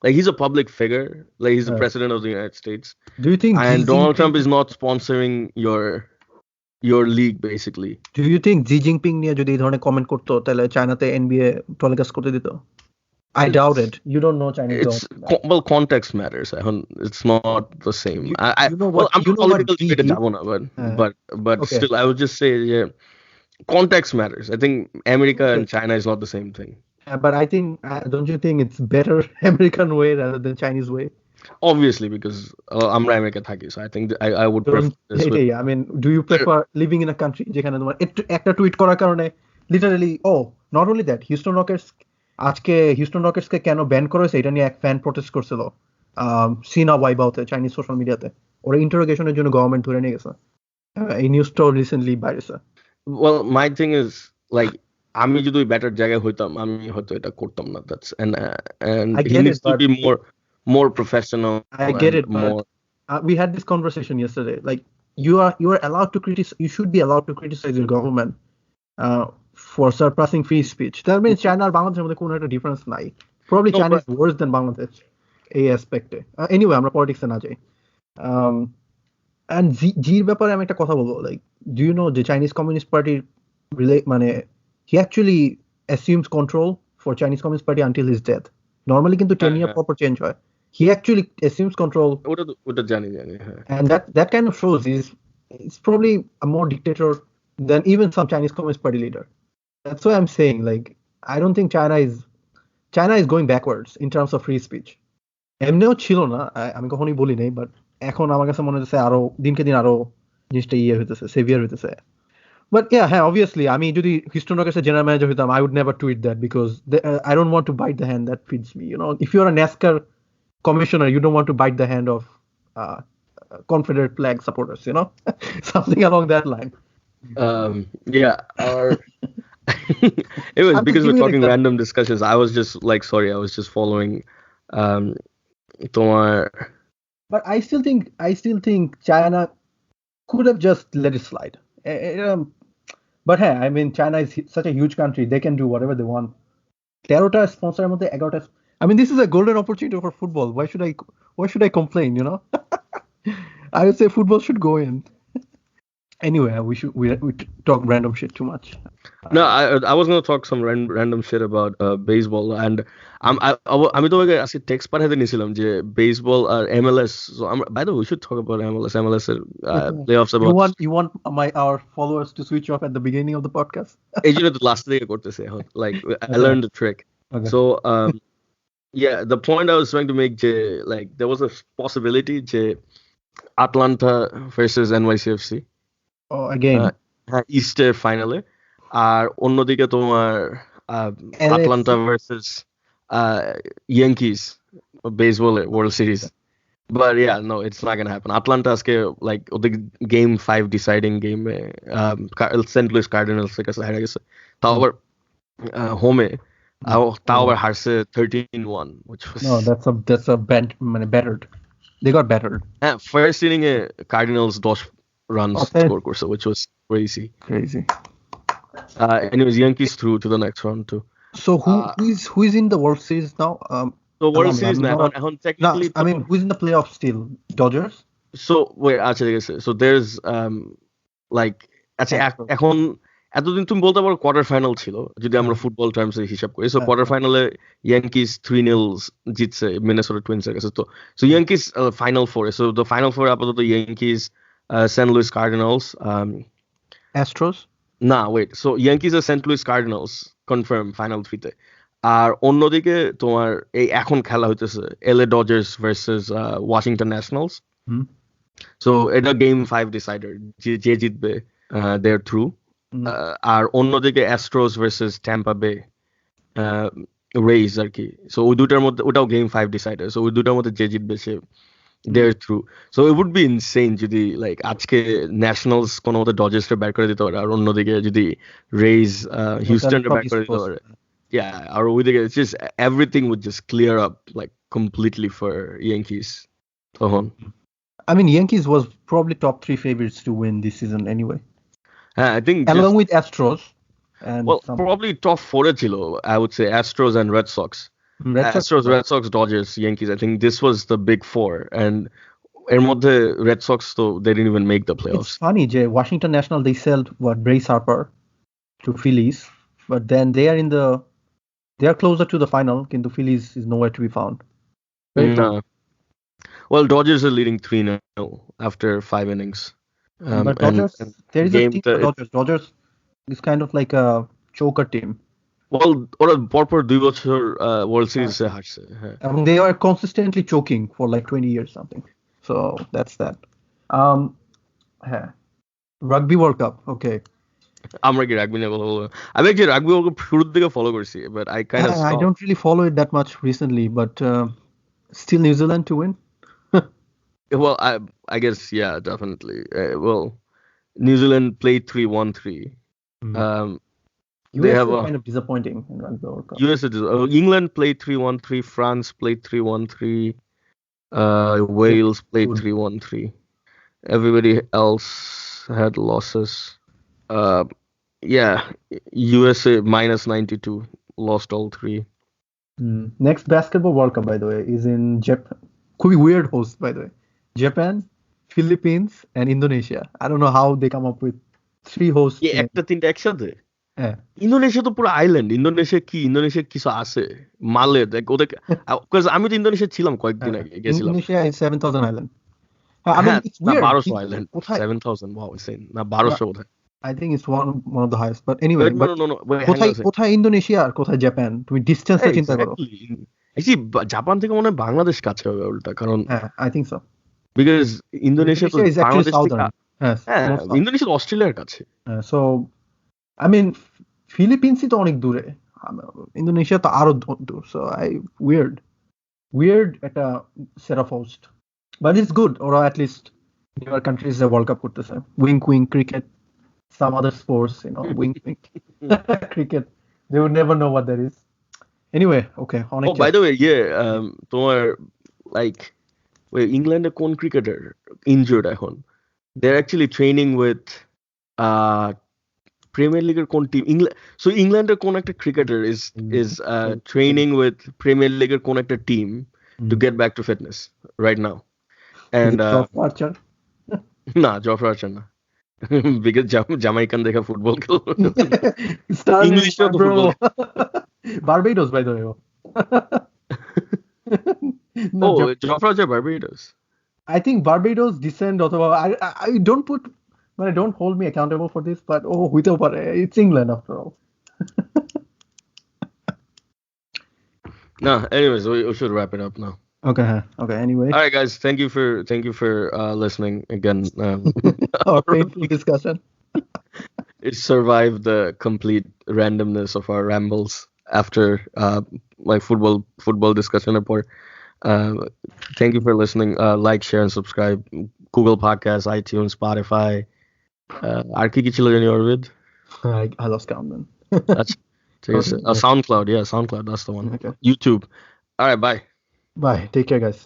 like he's a public figure, like he's the president of the United States. Do you think and Donald Trump is not sponsoring your league basically? Do you think Xi Jinping নিয়ে যদি এই ধরনের comment করতো তাহলে চায়নাতে NBA telecast করতে দিত? I doubt it. You don't know Chinese. Well, context matters. It's not the same. I'm not political debate, but okay. Still, I would just say, yeah, context matters. I think America and China is not the same thing. But I think, don't you think it's better American way rather than Chinese way? Obviously, because I'm American thaki, so I think I would prefer this. I mean, do you prefer living in a country যেখানে তোমার একটা tweet করার কারণে literally not only that, Houston রকেটসকে কেন ban করা হয়েছে এটা নিয়ে এক ফ্যান প্রটেস্ট করছিল সিনা ওয়াইবাওতে চাইনিজ সোশ্যাল মিডিয়াতে, ওরা ইন্টারোগেশনের জন্য গভর্নমেন্ট ধরে নিয়ে গেছে। এই নিউজটাও recently বাইরেছে। Well, my thing is like আমি যদি বেটার জায়গায় হইতাম আমি হয়তো এটা করতাম না। That's and he needs to be more professional. I get it, but we had this conversation yesterday. Like you are allowed to criticize. You should be allowed to criticize your government for surpassing free speech. That means China and Bangladesh মধ্যে কোনো একটা difference নাই। Probably China is worse than Bangladesh এই অ্যাসপেক্টে। Anyway, আমরা পলিটিক্সে না যাই। And জির ব্যাপারে আমি একটা কথা বলবো, like do you know the Chinese Communist Party মানে he actually assumes control for Chinese Communist Party until his death. Normally কিন্তু 10 year proper change হয়. He actually assumes control. ওটা জানি। And that kind of shows he's probably a more dictator than even some Chinese Communist Party leader. That's why I'm saying, like, I don't think China is going backwards in terms of free speech. এমনিও ছিল না, আমি কখনোই বলি নাই, but এখন আমার কাছে মনে হচ্ছে আরো দিনকে দিন আরো জিনিসটা হইতেছে, সেভিয়ার হইতেছে। But yeah, obviously, আমি যদি হিউস্টন রকেটসের জেনারেল ম্যানেজার হইতাম, I would never tweet that because I don't want to bite the hand that feeds me. You know, if you're a NASCAR commissioner, you don't want to bite the hand of Confederate flag supporters, you know, something along that line. Yeah, or It was I'm just because we're giving you an talking example. random discussions. I was just like, sorry, I was just following তোমার But I still think China could have just let it slide. But hey, I mean, China is such a huge country; they can do whatever they want. 13টা স্পন্সরের মধ্যে 11টা I mean, this is a golden opportunity for football. Why should I complain, you know? I would say football should go in. Anyway, we talk random shit too much. No, I was gonna talk some random shit about baseball, and আমি তোমাকে আজকে text পাঠাতে নিয়েছিলাম যে baseball আর MLS. So by the way, we should talk about MLS এর playoffs You about. want our followers to switch off at the beginning of the podcast? এই জন্য তো লাস্ট দিকে করতেছে এখন. Like I learned the trick. Okay. So yeah, the point I was trying to make যে like there was a possibility যে Atlanta versus NYCFC Again, ইস্টের ফাইনালে, আর অন্যদিকে তোমার আটলান্টা ভার্সেস ইয়াঙ্কিস বেসবলে world series. But yeah, no, it's not gonna happen. Atlanta aske like the game 5 deciding game St. Louis Cardinals এর কাছে হেরে গেছে, তাও আবার হোমে, তাও আবার হারছে 13-1, which was no, that's a battered. They got battered. First inning A Cardinals 10 runs score করছে, which was crazy. Anyways, Yankees through to the next round too. So who is in the World Series now? So World Series now, technically, I mean, who's in the playoffs still? Dodgers? So wait, actually, so there's like এখন এতদিন তুমি বলতে পারো quarter final ছিল যদি আমরা football terms এর হিসাব করি। সো কোয়ার্টার ফাইনালে ইয়াঙ্কিস 3-0 জিতছে মিনেসোটা টুইন্স এর কাছে। তো ইয়াঙ্কিস ফাইনাল ফোরে। সো দ্য ফাইনাল ফোর আপাতত Yankees, Saint Cardinals, Astros. না ওয়েট, সো ইয়াঙ্কিস আর Saint Cardinals confirm final 3-তে। আর অন্যদিকে তোমার এই এখন খেলা হইতেছে LA Dodgers versus Washington Nationals. So এটা গেম 5 ডিসাইডার, যে জিতবে দেয়ার থ্রু। আর অন্যদিকে Astros versus Tampa Bay Rays আর কি। সো ওই দুটার মধ্যে, ওটাও গেম 5 ডিসাইডার। সো ওই দুটার মধ্যে যে জিতবে সে there through. So it would be insane যদি লাইক আজকে ন্যাশনালস কোনো মতে ডজার্সকে ব্যাট করে দিতে পারে, আর অন্যদিকে যদি রেইজ হিউস্টনকে ব্যাট করে দিতে পারে। Yeah, or it's just everything would just clear up like completely for Yankees. I mean, Yankees was probably top 3 favorites to win this season anyway. I think along with Astros. And probably top 4 chilo, I would say Astros and Red Sox. Red Sox, Dodgers, Yankees. I think this was the big 4, and the Red Sox though they didn't even make the playoffs. It's funny, Jay. Washington National, they sold Bryce Harper to Phillies, but then they are closer to the final. Kintu Phillies is nowhere to be found. Well, Dodgers are leading 3-0 after 5 innings. But Dodgers, there is a team for Dodgers. Dodgers is kind of like a choker team. Well, ওরা পরপর 2 বছর world সিরিজে হারছে। I mean, they are consistently choking for like 20 years something. So that's that. Rugby World Cup, okay. আমরা কি rugby নিয়ে কথা বলবো? আমি কি রাগবি ওয়ার্ল্ড কাপ শুরুর দিকে ফলো করছি, but I don't really follow it that much recently, but still New Zealand to win. Well, I guess yeah, definitely. Well, New Zealand played 3-1-3. They have kind of disappointing in Rugby World Cup. England played 3-1-3. France played 3-1-3. Wales played 3-1-3. Everybody else had losses. Yeah, USA -92 lost all 3. Next basketball World Cup, by the way, is in Japan. Could be weird host, by the way. Japan, Philippines, and Indonesia. I don't know how they come up with 3 hosts. Yeah, একটা তিনটা একসাথে। Indonesia তো পুরো island. Indonesia কিছু আছে মালে দেখ ওদের, because আমি তো ইন্দোনেশিয়া ছিলাম কয়েকদিন আগে, গেছিলাম। Indonesia is 7,000 island. I mean, it's weird. 1200 island. 7,000. Wow, insane. না 1200 বোধহয়। I think it's one of the highest. But anyway, no. কোথায় ইন্দোনেশিয়া আর কোথায় জাপান? তুমি ডিসটেন্সে চিন্তা করো। জাপান থেকে মনে হয় বাংলাদেশ কাছে হবে উল্টা, কারণ I think so. Because Indonesia is actually southern. Indonesia অস্ট্রেলিয়ার কাছে। So I mean, ফিলিপিন্সই তো অনেক দূরে, ইন্দোনেশিয়া তো আরো দূর। So weird একটা set of host, but it's good. Or at least your countries a World Cup করতেছে। Wink cricket. some other sports, wink, wink. Cricket. They would never know what that is. Anyway, okay. Oh, by the way, তোমার like ইংল্যান্ডে কোন cricketer injured এখন? They're actually training with premier লিগের কোন team so ইংল্যান্ডের কোন একটা cricketer is training with premier লিগের কোন একটা team to get back to fitness right now. And Archer? না, জফরা আর্চার না। বিকজ জামাইকান দেখা ফুটবল খেল ইংলিশও তো football Barbados, by the way. Jofra Archer Barbados. I think Barbados descent অথবা I don't put don't hold me accountable for this, but হইতেও পারে, it's England after all. No, anyways, we should wrap it up now. Okay, anyway. All right, guys, thank you for listening again. Our painful discussion. It survived the complete randomness of our rambles after my football discussion report. Thank you for listening. Like, share, and subscribe. Google Podcasts, iTunes, Spotify. Ar ki chilo jani Orvid? I lost count then. That's SoundCloud. Yeah, SoundCloud. That's the one. Okay. YouTube. All right, bye. Bye. Take care, guys.